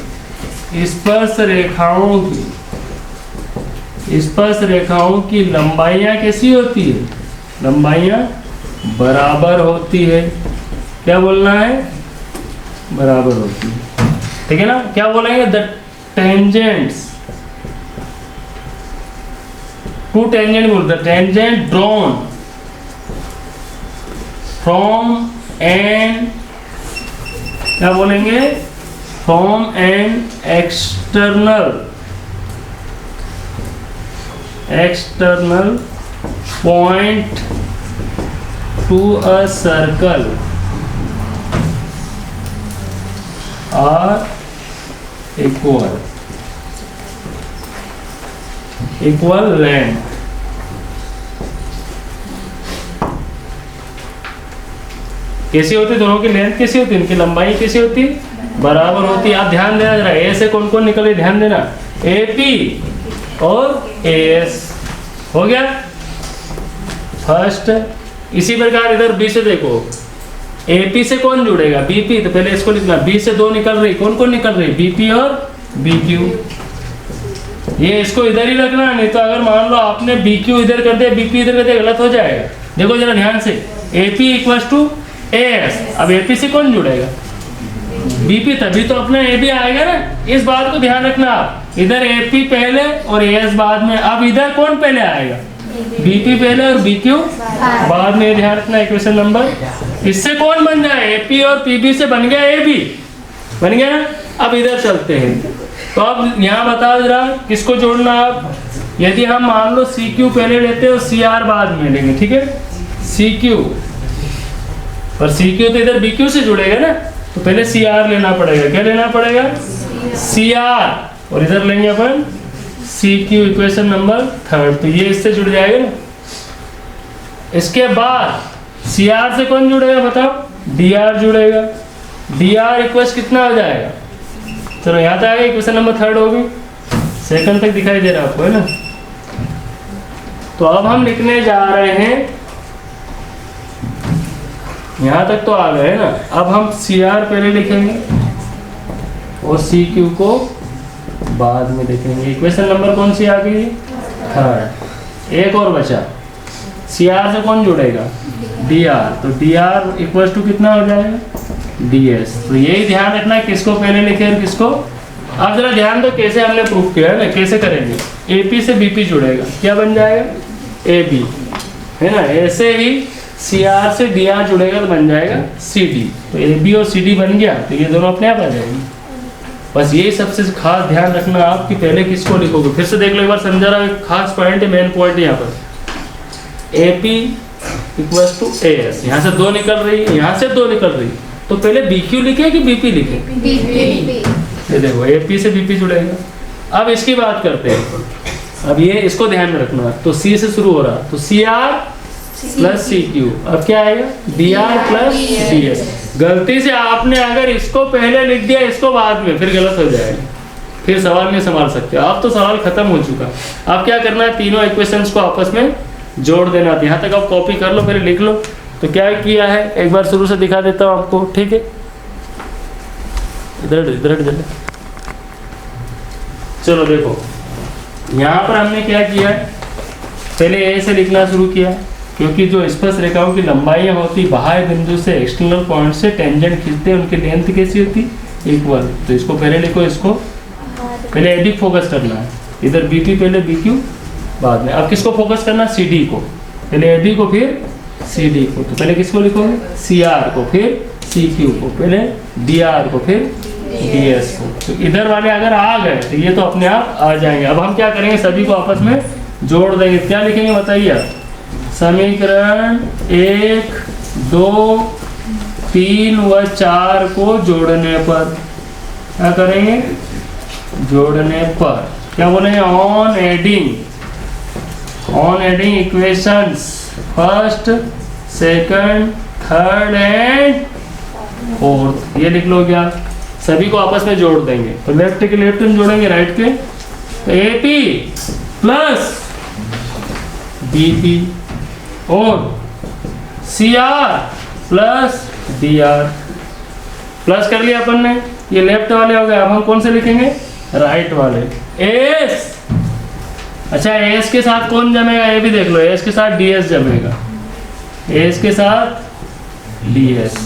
स्पर्श रेखाओं की लंबाइयां कैसी होती है, लंबाइयां बराबर होती है। क्या बोलना है, बराबर होती है, ठीक है ना। क्या बोलेंगे, द टेंजेंट्स, 2 टेंजेंट बोल, the tangent drawn from an, क्या बोलेंगे, from an external point to a circle are equal length. कैसी होती, दोनों की लेंथ कैसी होती, इनकी लंबाई कैसी होती, बराबर होती है। आप ध्यान देना जरा, ए से कौन कौन निकले, ध्यान देना, AP और AS हो गया फर्स्ट। इसी प्रकार इधर B से देखो, AP से कौन जुड़ेगा, BP, तो पहले इसको लिखना, B से 2 निकल रही, कौन कौन निकल रही, BP और BQ। ये इसको इधर ही रखना, नहीं तो अगर मान लो आपने BQ इधर कर दिया, BP इधर कर दिया, गलत हो जाएगा। देखो जरा ध्यान से, AP इक्वल्स टू AS। अब AP से कौन जुड़ेगा, BP, तभी तो अपना AB आएगा ना। इस बात को ध्यान रखना आप, इधर AP पहले और AS बाद में। अब इधर कौन पहले आएगा, BP पहले और BQ बाद में, ध्यान रखना इक्वेशन नंबर। इससे कौन बन जाए, AP और PB से बन गया AB, बन गया। अब इधर चलते हैं, तो अब यहाँ बताओ जरा किसको जोड़ना। आप यदि हम मान लो CQ पहले लेते हैं और CR बाद में लेंगे, ठीक है, CQ, पर CQ तो इधर BQ से जुड़ेगा ना, तो पहले CR लेना पड़ेगा। क्या लेना पड़ेगा, CR, और इधर लेंगे अपन CQ, इक्वेशन नंबर 3। तो ये इससे जुड़ जाएगा ना। इसके बाद CR से कौन जुड़ेगा बताओ, DR जुड़ेगा। डी आर इक्वल कितना हो जाएगा? चलो यहाँ तक आ गया, इक्वेशन नंबर 3 होगी, सेकंड तक दिखाई दे रहा है आपको, है ना? तो अब हम लिखने जा रहे हैं, यहाँ तक तो आ गए है ना। अब हम सी आर पहले लिखेंगे और सी क्यू को बाद में लिखेंगे। इक्वेशन नंबर कौन सी आ गई? 3। एक और बचा, सी आर से कौन जुड़ेगा? D R. तो डी आर इक्वल टू कितना हो जाएगा? D S. तो यही ध्यान रखना किसको पहले लिखे और किसको। अब जरा ध्यान दो कैसे हमने प्रूफ किया है ना, कैसे करेंगे। एपी से बीपी जुड़ेगा, क्या बन जाएगा? ए बी, है ना। ऐसे ही सी आर से डी आर जुड़ेगा तो बन जाएगा सी डी। तो ए बी और सी डी बन गया, तो ये दोनों अपने आप आ जाएंगे। बस यही सबसे खास ध्यान रखना आप कि पहले किसको लिखोगे। फिर से देख लो एक बार, समझा रहा हूँ, खास पॉइंट है, मेन पॉइंट है यहाँ पर। A P equal to A S, यहाँ से 2 निकल रही है, यहाँ से 2 निकल रही है, तो पहले बी क्यू लिखे कि बीपी लिखे? ये देखो ए पी से बीपी जुड़ेगा। अब इसकी बात करते हैं, अब ये इसको ध्यान में रखना। तो सी से शुरू हो रहा, तो C R plus C Q, अब क्या आएगा? D R plus D S. गलती से आपने अगर इसको पहले लिख दिया, इसको बाद में, फिर गलत हो जाएगा, फिर सवाल नहीं संभाल सकते। अब तो सवाल खत्म हो चुका। अब क्या करना है, तीनों इक्वेशंस को आपस में जोड़ देना। यहाँ तक आप कॉपी कर लो, फिर लिख लो। तो क्या किया है, एक बार शुरू से दिखा देता हूँ आपको, ठीक है? इधर इधर चलो देखो, यहाँ पर हमने क्या किया है, पहले ए से लिखना शुरू किया, क्योंकि जो स्पर्श रेखाओं की लंबाइयाँ होती बाह्य बिंदु से एक्सटर्नल पॉइंट से टेंजेंट खींचते हैं, उनकी लेंथ कैसी होती? इक्वल। तो इसको पहले लिखो, इसको पहले एडी फोकस करना है, इधर बीपी पहले बीक्यू बाद में। अब किसको फोकस करना? सी डी को, पहले एडी को फिर सी डी को। तो पहले किसको लिखोगे? सी आर को, फिर सी क्यू को, पहले डी आर को, फिर डी एस को। तो इधर वाले अगर आ गए तो ये तो अपने आप आ जाएंगे। अब हम क्या करेंगे, सभी को आपस में जोड़ देंगे। क्या लिखेंगे बताइए? समीकरण 1, 2, 3 व 4 को जोड़ने पर क्या करेंगे? जोड़ने पर क्या बोलेंगे? On adding equations first, second, third and fourth, ये लिख लो। क्या सभी को आपस में जोड़ देंगे। तो लेफ्ट के लेफ्ट में जोड़ेंगे, राइट के तो एपी प्लस बीपी और C R plus D R. Plus कर लिया अपन ने, ये लेफ्ट वाले हो गए। अब हम कौन से लिखेंगे? राइट वाले। एस, अच्छा एस के साथ कौन जमेगा ये भी देख लो। एस के साथ डी एस जमेगा, एस के साथ डी एस।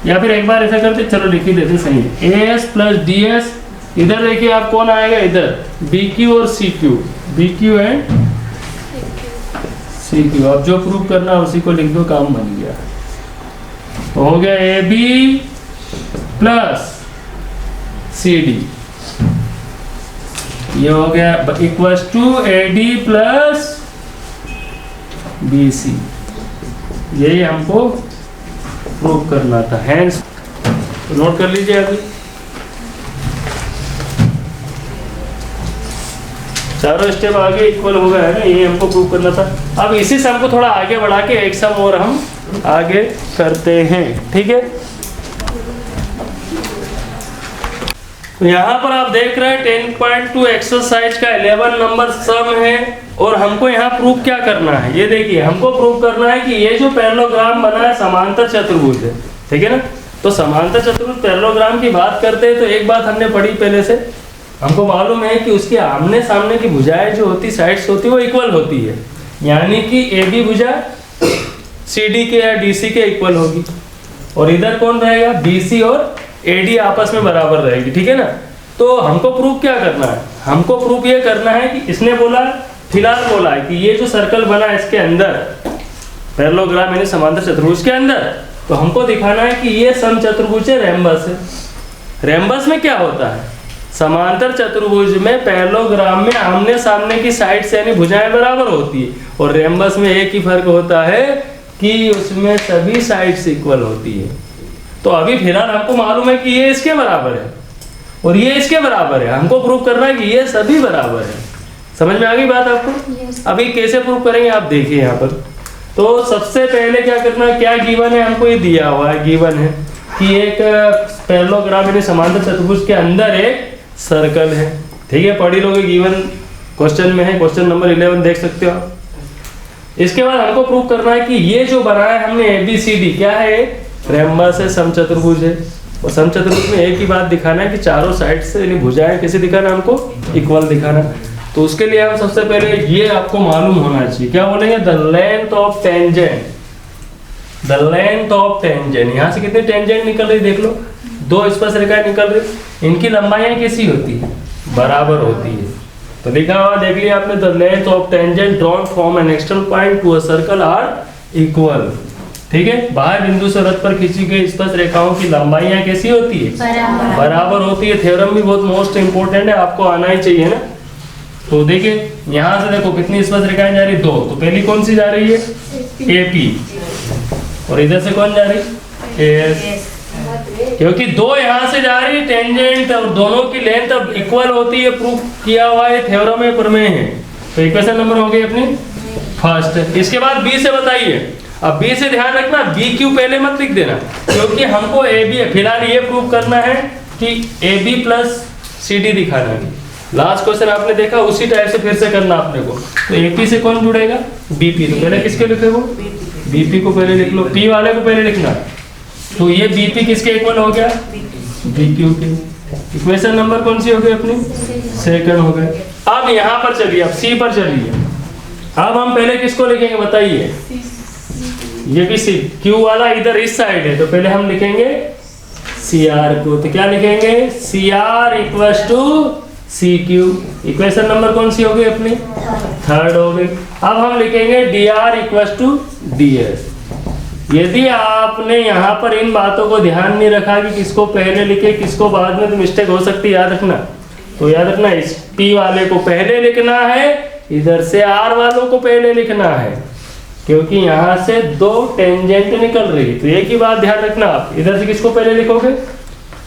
या फिर एक बार ऐसा करते, चलो लिख ही देते सही है। A S plus D S, इधर देखिए आप कौन आएगा? इधर बी क्यू और C Q, B Q and C Q. अब जो प्रूव करना है उसी को लिख दो, काम बन गया। तो हो गया A B plus C D, ये हो गया equals to A D plus B C. यही हमको प्रूव करना था। हैंड्स तो नोट कर लीजिए अभी। चारों स्टेप आगे इक्वल हो गया है ना, ये हमको प्रूव करना था। अब इसी से हमको थोड़ा आगे बढ़ा के एक सम और हम आगे करते हैं, ठीक है? तो यहाँ पर आप देख रहे हैं 10.2 एक्सरसाइज का 11 नंबर सम है और हमको यहाँ प्रूव क्या करना है। ये देखिए, हमको प्रूव करना है कि ये जो पैरेललोग्राम बना है समांतर चतुर्भुज है, ठीक है ना। तो समांतर चतुर्भुज पैरेललोग्राम की बात करते हैं तो एक बात हमने पढ़ी पहले से, हमको मालूम है कि उसके आमने सामने की भुजाएं जो होती, साइड्स होती है, वो इक्वल होती है। यानी कि ए बी भुजा सी डी के या डी सी के इक्वल होगी और इधर कौन रहेगा? बी सी और एडी आपस में बराबर रहेगी, ठीक है ना। तो हमको प्रूफ क्या करना है? हमको प्रूफ ये करना है कि इसने बोला, फिलहाल बोला है कि ये जो सर्कल बना है इसके अंदर पैरेललोग्राम यानी समांतर चतुर्भुज के अंदर, तो हमको दिखाना है कि ये समचतुर्भुज है, रेम्बस है। रेम्बस में क्या होता है? समांतर चतुर्भुज में पैरेललोग्राम में आमने सामने की साइड से यानी भुजाएं बराबर होती है और रेम्बस में एक ही फर्क होता है कि उसमें सभी साइड्स इक्वल होती है। तो अभी फिलहाल हमको मालूम है कि ये इसके बराबर है और ये इसके बराबर है। हमको प्रूव करना है कि ये सभी बराबर है। समझ में आ गई बात आपको? अभी कैसे प्रूव करेंगे आप देखिए यहाँ पर। तो सबसे पहले क्या करना है, क्या गिवन है, हमको ये दिया हुआ है, गिवन है कि एक पैरेललोग्राम यानी समांतर चतुर्भुज के अंदर एक सर्कल है। ठीक है, पढ़ी लोगे, गिवन क्वेश्चन में है, क्वेश्चन नंबर 11 देख सकते हो आप। इसके बाद हमको प्रूव करना है कि ये जो बनाया हमने ABCD क्या है, रेम्बस है, समचतुर्भुज है। और समचतुर्भुज में एक ही बात दिखाना है कि चारों साइड से यानी भुजाएं कैसे दिखाना, हमको इक्वल दिखाना। तो उसके लिए हम सबसे पहले ये आपको मालूम होना चाहिए, क्या बोलेंगे, the length of tangent, the length of tangent. यहाँ से कितनी टेंजेंट निकल रही देख लो, 2 स्पर्शरेखाएं निकल रही, इनकी लंबाइयां कैसी होती है, बराबर होती है। तो लिखा हुआ देख लिया आपने, the length of tangent drawn from an external point to a circle are equal. ठीक है, बाहर बिंदु से वृत्त पर खींची गई स्पर्श रेखाओं की लंबाइयां कैसी होती है, बराबर होती है। थ्योरम भी बहुत मोस्ट इंपोर्टेंट है, आपको आना ही चाहिए ना। तो देखिए यहाँ से देखो कितनी स्पर्श रेखाएं जा रही, 2। तो पहली कौन सी जा रही है, AP, और इधर से कौन जा रही, AS, क्योंकि 2 यहाँ से जा रही टेंजेंट और दोनों की लेंथ अब इक्वल होती है, प्रूफ किया हुआ है, थ्योरम में प्रमेय है। तो इक्वेशन नंबर हो गई अपनी फर्स्ट। इसके बाद B से बताइए। अब B से ध्यान रखना, BQ पहले मत लिख देना, क्योंकि हमको AB फिलहाल ये प्रूव करना है कि AB प्लस CD दिखाना है। लास्ट क्वेश्चन आपने देखा, उसी टाइप से फिर से करना आपने को। तो AP से कौन जुड़ेगा, BP। तो पहले किसके लिखे वो, BP को पहले लिख लो, P वाले को पहले लिखना। तो ये BP किसके इक्वल हो गया, BQ के। इक्वेशन नंबर कौन सी हो गई अपनी, सेकंड हो गए। अब यहाँ पर चलिए, अब C पर चलिए। अब हम पहले किसको लिखेंगे बताइए, ये भी सी, Q वाला इधर इस साइड है, तो पहले हम लिखेंगे CR को। तो क्या लिखेंगे, CR equals to CQ। Equation number कौन सी हो गई अपनी, थर्ड हो गई। अब हम लिखेंगे DR इक्वल्स टू DS। यदि आपने यहाँ पर इन बातों को ध्यान नहीं रखा कि किसको पहले लिखे किसको बाद में, तो मिस्टेक हो सकती है, याद रखना। तो याद रखना, इस P वाले को पहले लिखना है, इधर से R वालों को पहले लिखना है, क्योंकि यहाँ से 2 टेंजेंट निकल रही। तो एक ही बात ध्यान रखना, आप इधर से किसको पहले लिखोगे,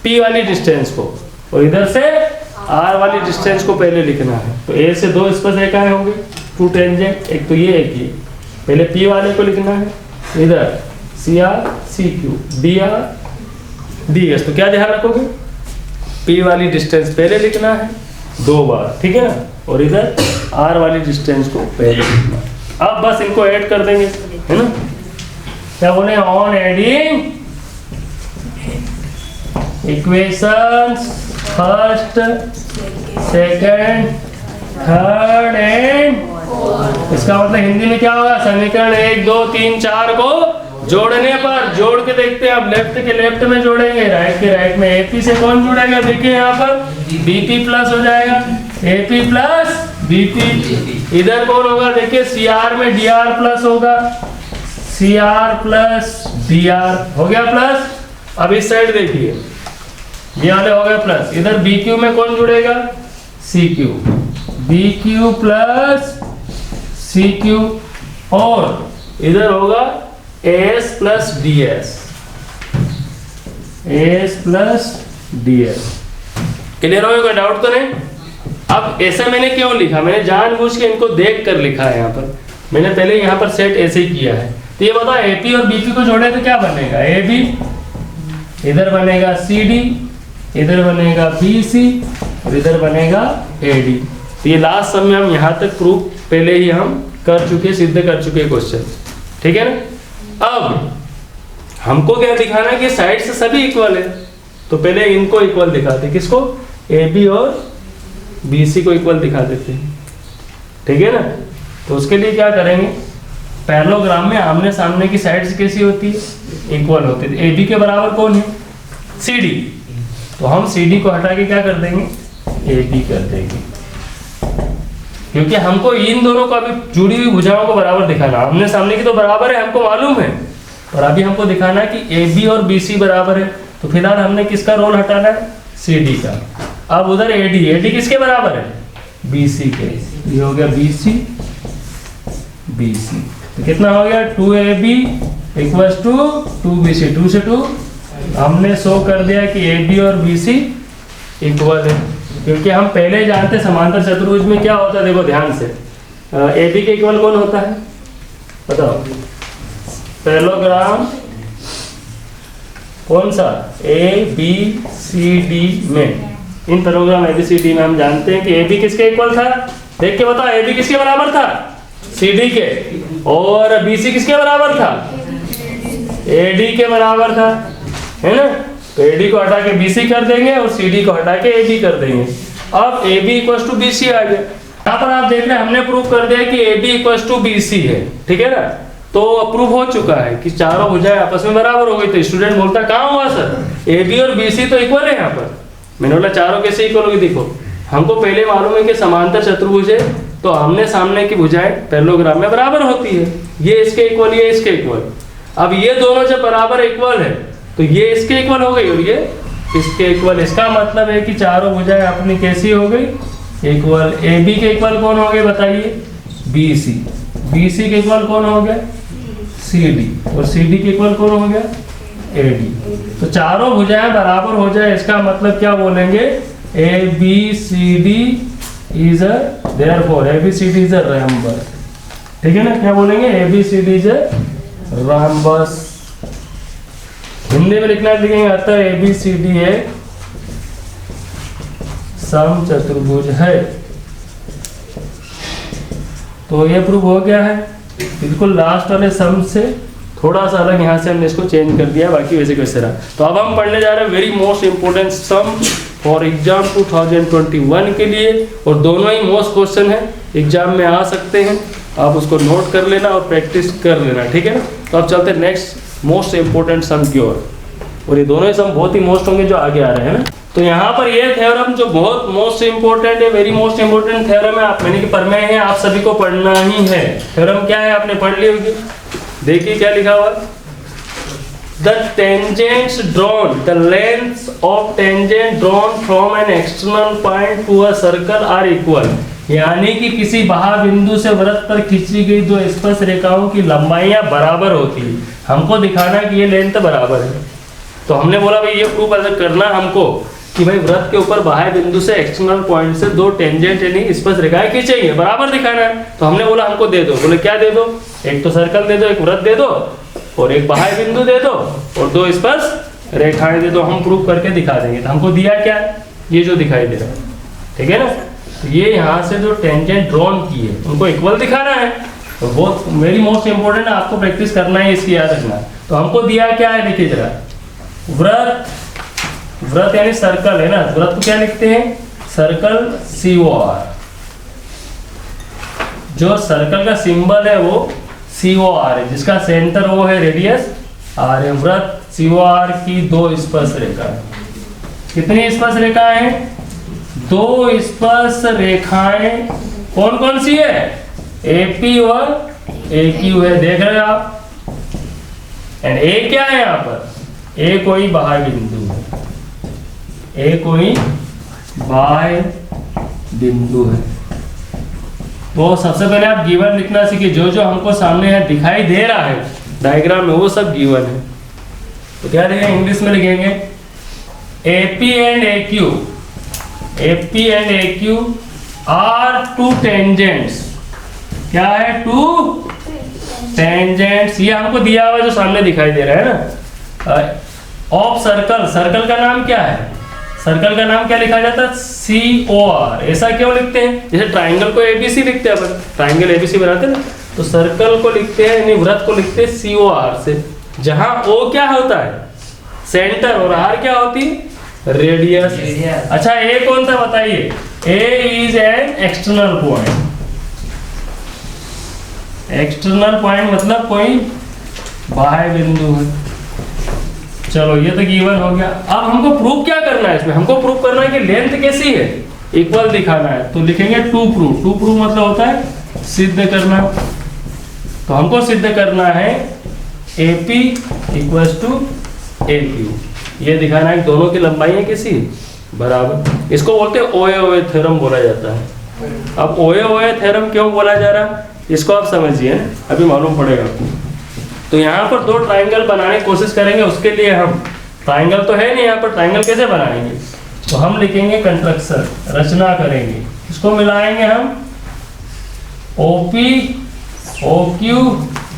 P वाली डिस्टेंस को, और इधर से R वाली डिस्टेंस को पहले लिखना है। तो A से 2 स्पर्शरेखाएं होंगी, 2 टेंजेंट, एक तो ये एक ये। पहले P वाले को लिखना है, इधर CR CQ DR DS। तो क्या ध्यान रखोगे, P वाली डिस्टेंस पहले लिखना है 2 बार, ठीक है ना, और इधर R वाली डिस्टेंस को पहले लिखना है। अब बस इनको ऐड कर देंगे, है ना। क्या बोले, on adding equations first, second, third and, इसका मतलब हिंदी में क्या होगा, समीकरण 1 2 3 4 को जोड़ने पर, जोड़ के देखते हैं। अब लेफ्ट के लेफ्ट में जोड़ेंगे, राइट के राइट में। AP से कौन जुड़ेगा, देखिए यहाँ पर BP प्लस हो जाएगा, AP प्लस BP। इधर कौन होगा, देखिए CR में DR प्लस होगा, CR प्लस DR हो गया प्लस। अब इस साइड देखिए, ये वाले हो गए प्लस। इधर BQ में कौन जुड़ेगा, CQ, BQ प्लस CQ, और इधर होगा AS plus DS, AS plus DS। Clear हो, कोई डाउट तो नहीं। अब ऐसा मैंने क्यों लिखा, मैंने जानबूझ के इनको देख कर लिखा है। यहाँ पर मैंने पहले यहाँ पर सेट ऐसे ही किया है। तो ये बताओ, AP और BP को जोड़े तो क्या बनेगा, AB, इधर बनेगा CD, इधर बनेगा BC, और इधर बनेगा AD। तो ये लास्ट सम में हम यहाँ तक प्रूफ पहले ही हम कर चुके, सिद्ध कर चुके क्वेश्चन, ठीक है ना। अब हमको क्या दिखाना है कि साइड से सभी इक्वल है, तो पहले इनको इक्वल दिखाते, किसको, AB और BC को इक्वल दिखा देते हैं, ठीक है ना। तो उसके लिए क्या करेंगे, पैरेललोग्राम में आमने सामने की साइड्स कैसी होती है, इक्वल होती है। AB के बराबर कौन है, CD, तो हम CD को हटा के क्या कर देंगे, AB कर देंगे, क्योंकि हमको इन दोनों को अभी जुड़ी हुई भुजाओं को बराबर दिखाना। आमने सामने की तो बराबर है, हमको मालूम है, और अभी हमको दिखाना है कि AB और BC बराबर है। तो फिलहाल हमने किसका रोल हटाना है, CD का। अब उधर AD किसके बराबर है, BC के। ये हो गया BC BC, तो कितना हो गया, 2AB इक्वल्स टू 2BC। 2 से 2 हमने शो कर दिया कि AB और BC इक्वल है, क्योंकि हम पहले जानते समांतर चतुर्भुज में क्या होता है। देखो ध्यान से, AB के इक्वल कौन होता है, बताओ, पैरेललोग्राम कौन सा ABCD में, इन पैरेललोग्राम ABCD में हम जानते हैं कि AB किसके इक्वल था, देख के बताओ AB किसके बराबर था, CD के, और BC किसके बराबर था, AD के बराबर था, है ना। तो AD को हटा के BC कर देंगे और CD को हटा के AB कर देंगे। अब AB इक्वल्स टू BC आ गया। यहाँ पर आप देख रहे हैं हमने प्रूव कर दिया कि AB इक्वल्स टू BC है, ठीक है ना। तो प्रूव हो चुका है कि चारों भुजाएं आपस में बराबर हो गई। तो स्टूडेंट बोलता कहाँ हुआ सर, AB और BC तो इक्वल है यहाँ पर। मैंने बोला चारों कैसे इक्वल होगी, देखो हमको पहले मालूम है कि समांतर चतुर्भुज है तो आमने सामने की भुजाएं पैरेललोग्राम में बराबर होती है, ये इसके इक्वल ये इसके इक्वल। अब ये दोनों जब बराबर इक्वल है तो ये इसके इक्वल हो गई और ये इसके इक्वल। इसका मतलब है कि चारों भुजाएं अपनी कैसी हो गई, इक्वल। AB के इक्वल कौन हो गए बताइए, BC। BC के इक्वल कौन हो गया, CD। और CD के इक्वल कौन हो गया, AD। तो चारों भुजाएं बराबर हो जाए इसका मतलब क्या बोलेंगे, ABCD is a therefore ABCD is a रैम्बस, ठीक है ना। क्या बोलेंगे, ABCD इज अ रैम्बस। हिंदी में लिखना लिखेंगे अतः ABCD है समचतुर्भुज है। तो ये प्रूव हो गया है, बिल्कुल लास्ट वाले सम से थोड़ा सा अलग यहाँ से हमने इसको चेंज कर दिया, बाकी वैसे कैसे रहा। तो अब हम पढ़ने जा रहे हैं very most important sum for exam 2021 के लिए, और दोनों ही मोस्ट क्वेश्चन है, एग्जाम में आ सकते हैं। आप उसको नोट कर लेना और प्रैक्टिस कर लेना, ठीक है ना। तो अब चलते हैं नेक्स्ट मोस्ट इंपोर्टेंट सम की ओर, और ये दोनों ही सम बहुत ही मोस्ट होंगे जो आगे आ रहे हैं ना। तो यहाँ पर ये थ्योरम जो बहुत मोस्ट इंपोर्टेंट है, वेरी मोस्ट इंपोर्टेंट थ्योरम है, आप मैंने कि प्रमेय है, आप सभी को पढ़ना ही है। थ्योरम क्या है आपने पढ़ ली होगी, देखिए क्या लिखा हुआ, the tangents drawn, the lengths of tangent drawn from an external point to a circle are equal. यानी कि किसी बिंदु से वृत्त पर खींची गई दो स्पर्श रेखाओं की लंबाइयां बराबर होती है। हमको दिखाना कि ये लेंथ बराबर है। तो हमने बोला भाई ये प्रूफ ऐसा करना हमको कि भाई वृत्त के ऊपर बाह्य बिंदु से एक्सटर्नल पॉइंट से दो टेंजेंट यानी स्पर्श रेखाएं खींचेंगे, बराबर दिखाना है। तो हमने बोला हमको दे दो, बोले क्या दे दो, एक तो सर्कल दे दो, एक वृत्त दे दो, और एक बाह्य बिंदु दे दो, और दो स्पर्श रेखाएं दे दो। हम प्रूफ करके दिखा देंगे। तो हमको दिया क्या, ये जो दिखाई दे रहा है, ठीक है ना। तो ये यहाँ से जो टेंजेंट ड्रॉन की है उनको इक्वल दिखाना है। तो बहुत वेरी मोस्ट इंपोर्टेंट है, आपको प्रैक्टिस करना है, इसकी याद रखना। तो हमको दिया क्या है, देखिए जरा, वृत्त, वृत्त यानी सर्कल है ना, वृत्त को क्या लिखते हैं, सर्कल COR। जो सर्कल का सिंबल है वो COR है, जिसका सेंटर वो है, रेडियस R है। वृत्त COR की दो स्पर्श रेखा, कितनी स्पर्श रेखाएं हैं, दो स्पर्श रेखाएं कौन कौन सी है, AP और AQ है, देख रहे हैं आप। एंड A क्या है यहाँ पर, A कोई बाह्य बिंदु है, A कोई बाह्य बिंदु है। तो सबसे पहले आप गिवन लिखना सीखिए, जो जो हमको सामने है दिखाई दे रहा है डायग्राम में वो सब गिवन है। तो क्या लिखेंगे, इंग्लिश में लिखेंगे AP and AQ, AP and AQ are two tangents. क्या है, टू टेंजेंट्स। ये हमको दिया हुआ जो सामने दिखाई दे रहा है ना, ऑफ सर्कल। सर्कल का नाम क्या है, सर्कल का नाम क्या लिखा जाता है, COR। ऐसा क्यों लिखते हैं, जैसे ट्राइंगल को ABC लिखते हैं अपन, ट्राइंगल ABC बनाते हैं ना, तो सर्कल को लिखते हैं यानी वृत्त को लिखते हैं COR से, जहां O क्या होता है, सेंटर, और R क्या होती है, रेडियस। अच्छा A कौन सा बताइए, A is an external point. External point मतलब कोई बाह्य बिंदु है। चलो ये तो गिवन हो गया। अब हमको प्रूफ क्या करना है इसमें, हमको प्रूफ करना है कि लेंथ कैसी है, इक्वल दिखाना है। तो लिखेंगे टू प्रूफ। टू प्रूफ मतलब होता है सिद्ध करना। तो हमको सिद्ध करना है AP इक्वल्स टू AQ, ये दिखाना है दोनों की लंबाई किसी बराबर। इसको बोलते हैं ओए ओए थ्योरम बोला जाता है। अब ओए ओए थ्योरम क्यों बोला जा रहा है इसको आप समझिए, अभी मालूम पड़ेगा आपको। तो यहाँ पर दो ट्राइंगल बनाने की कोशिश करेंगे, उसके लिए हम, ट्राइंगल तो है नहीं यहाँ पर, ट्राइंगल कैसे बनाएंगे, तो हम लिखेंगे कंस्ट्रक्शन, रचना करेंगे। इसको मिलाएंगे हम OP OQ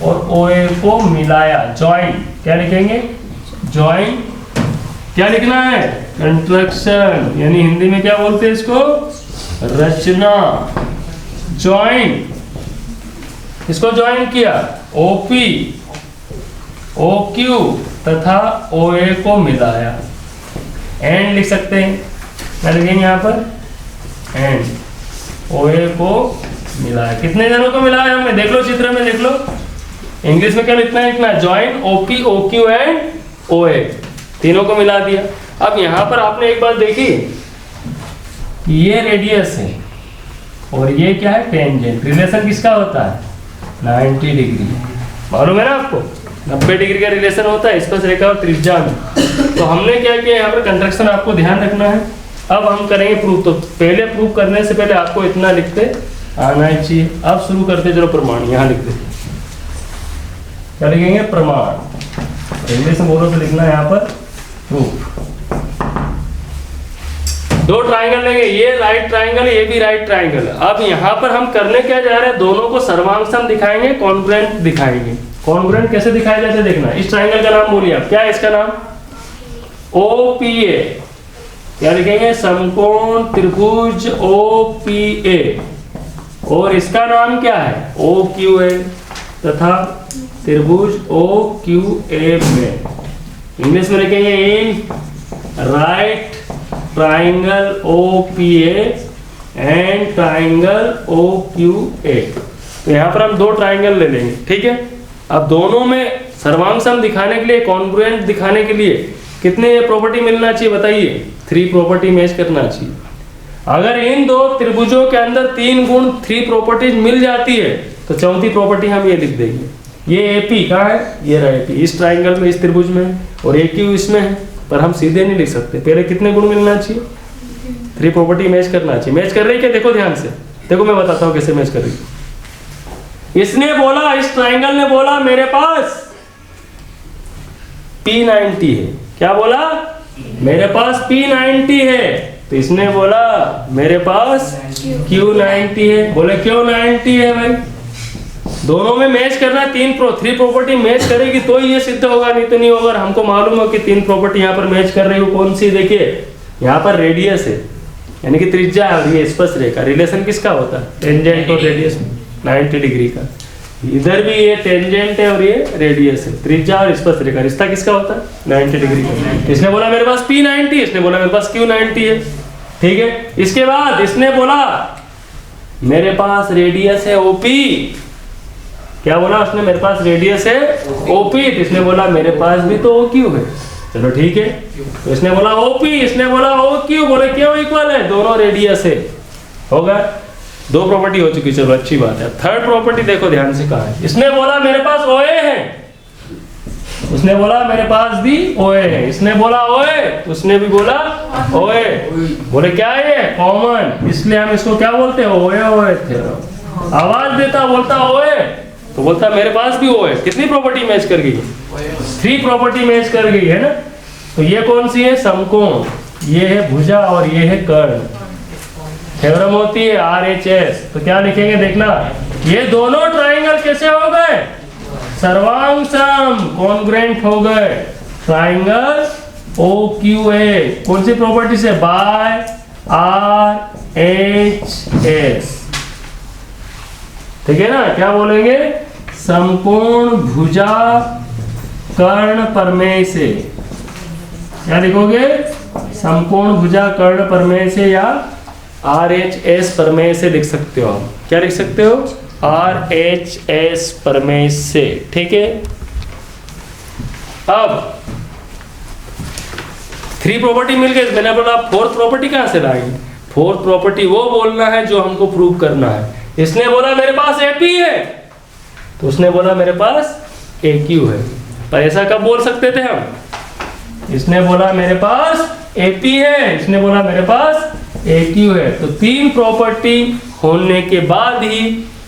और OA को मिलाया, ज्वाइन। क्या लिखेंगे? ज्वाइन। क्या लिखना है? कंस्ट्रक्शन, यानी हिंदी में क्या बोलते हैं इसको? रचना। ज्वाइन, इसको ज्वाइन किया, OP OQ तथा OA को मिलाया। एंड लिख सकते हैं, क्या लिखेंगे यहाँ पर? एंड OA को मिलाया। कितने जनों को मिलाया हमने? देख लो चित्र में, देख लो। इंग्लिश में क्या लिखना है? इतना join OP OQ and OA, तीनों को मिला दिया। अब यहाँ पर आपने एक बात देखी, ये रेडियस है और ये क्या है? टेंजेंट। रिलेशन किसका होता है? 90 डिग्री। मालूम है ना आपको? 90 डिग्री का रिलेशन होता है स्पर्श रेखा और त्रिज्या में। तो हमने क्या किया यहाँ पर? कंस्ट्रक्शन आपको ध्यान रखना है। अब हम करेंगे प्रूफ। तो पहले प्रूफ करने से पहले आपको इतना लिखते आना ही चाहिए। अब शुरू करते, चलो प्रमाण यहाँ लिख देते। क्या लिखेंगे? प्रमाण। इंग्लिश में बोलो तो लिखना है यहाँ पर प्रूफ। दो ट्राइंगल लेंगे, ये राइट ट्राइंगल, ये भी राइट ट्राइंगल। अब यहाँ पर हम करने क्या जा रहे हैं? दोनों को सर्वांगसम दिखाएंगे, कॉन्ग्रुएंट दिखाएंगे। कॉन्ग्रुएंट कैसे दिखाया जाता है देखना। इस ट्राइंगल का नाम बोलिए आप, क्या है इसका नाम? OPA। क्या लिखेंगे? समकोण त्रिभुज OPA। और इसका नाम क्या है? OQA तथा त्रिभुज OQA में। इंग्लिश में लिखेंगे in right triangle OPA and triangle OQA। तो यहाँ पर हम दो ट्राइंगल ले लेंगे, ठीक है। अब दोनों में सर्वांगसम दिखाने के लिए, कॉन्ग्रुएंट दिखाने के लिए कितने प्रॉपर्टी मिलना चाहिए बताइए? 3 प्रॉपर्टी मैच करना चाहिए। अगर इन दो त्रिभुजों के अंदर 3 गुण 3 प्रॉपर्टीज मिल जाती है तो चौथी प्रॉपर्टी हम ये लिख देंगे। ये AP कहाँ है? ये रहा AP, इस ट्राइंगल में, इस त्रिभुज में, और AQ इसमें है। पर हम सीधे नहीं लिख सकते, पहले कितने गुण मिलना चाहिए? 3 प्रॉपर्टी मैच करना चाहिए। मैच कर रही है क्या? देखो ध्यान से, देखो मैं बताता हूँ कैसे मैच कर रही है। इसने बोला, इस ट्राइंगल ने बोला मेरे पास P90 है। क्या बोला? मेरे पास P90 है। तो इसने बोला मेरे पास Q90 है। बोले Q90 है भाई। दोनों में मैच करना है, 3 प्रॉपर्टी मैच करेगी तो ये सिद्ध होगा, नहीं तो नहीं होगा। और हमको मालूम है कि 3 प्रॉपर्टी यहाँ पर मैच कर रही हो। कौन सी? देखिए यहाँ पर रेडियस है, यानी कि त्रिज्या है, और ये स्पर्श रेखा। रिलेशन किसका होता है? टेंजेंट और रेडियस, 90 डिग्री का। इधर भी ये टेंजेंट है और ये रेडियस है। त्रिज्या और स्पर्श रेखा रिश्ता किसका होता है? 90 डिग्री का। इसने बोला मेरे पास P90, इसने बोला मेरे पास Q90 है, ठीक है। इसके बाद इसने बोला मेरे पास रेडियस है OP। क्या बोला उसने? मेरे पास रेडियस है OP। तो इसने बोला मेरे पास भी तो OQ है। चलो ठीक है। तो इसने बोला OP, इसने बोला OQ। बोले क्यों इक्वल है? दोनों रेडियस है। होगा, 2 प्रॉपर्टी हो चुकी। चलो अच्छी बात है। थर्ड प्रॉपर्टी देखो ध्यान से कहा है। इसने बोला मेरे पास OA है, उसने बोला मेरे पास भी OA है। इसने बोला OA, उसने भी बोला OA। बोले क्या है ये? कॉमन, इसलिए हम इसको क्या बोलते हैं? OA थे। आवाज देता बोलता OA, तो बोलता मेरे पास भी OA। कितनी प्रॉपर्टी मैच कर गई? 3 प्रॉपर्टी मैच कर गई है ना। तो ये कौन सी है? समकोण, ये है भुजा और ये है कर्ण। थ्योरम होती है RHS। तो क्या लिखेंगे देखना, ये दोनों ट्राइंगल कैसे हो गए? सर्वांगसम, कॉन्ग्रुएंट हो गए। ट्राइंगल OQA कौन सी प्रॉपर्टी से? बाय RHS, ठीक है ना। क्या बोलेंगे? समकोण भुजा कर्ण प्रमेय से। क्या लिखोगे? समकोण भुजा कर्ण प्रमेय से, या RHS प्रमेय से लिख सकते हो आप। क्या लिख सकते हो? RHS प्रमेय से, ठीक है। अब 3 प्रॉपर्टी मिल गई। मैंने बोला 4th प्रॉपर्टी कहां से लाएंगे? 4th प्रॉपर्टी वो बोलना है जो हमको प्रूव करना है। इसने बोला मेरे पास AP है, तो उसने बोला मेरे पास AQ है। पर ऐसा कब बोल सकते थे हम? इसने बोला मेरे पास AP है, इसने बोला मेरे पास AQ है। तो 3 प्रॉपर्टी होने के बाद ही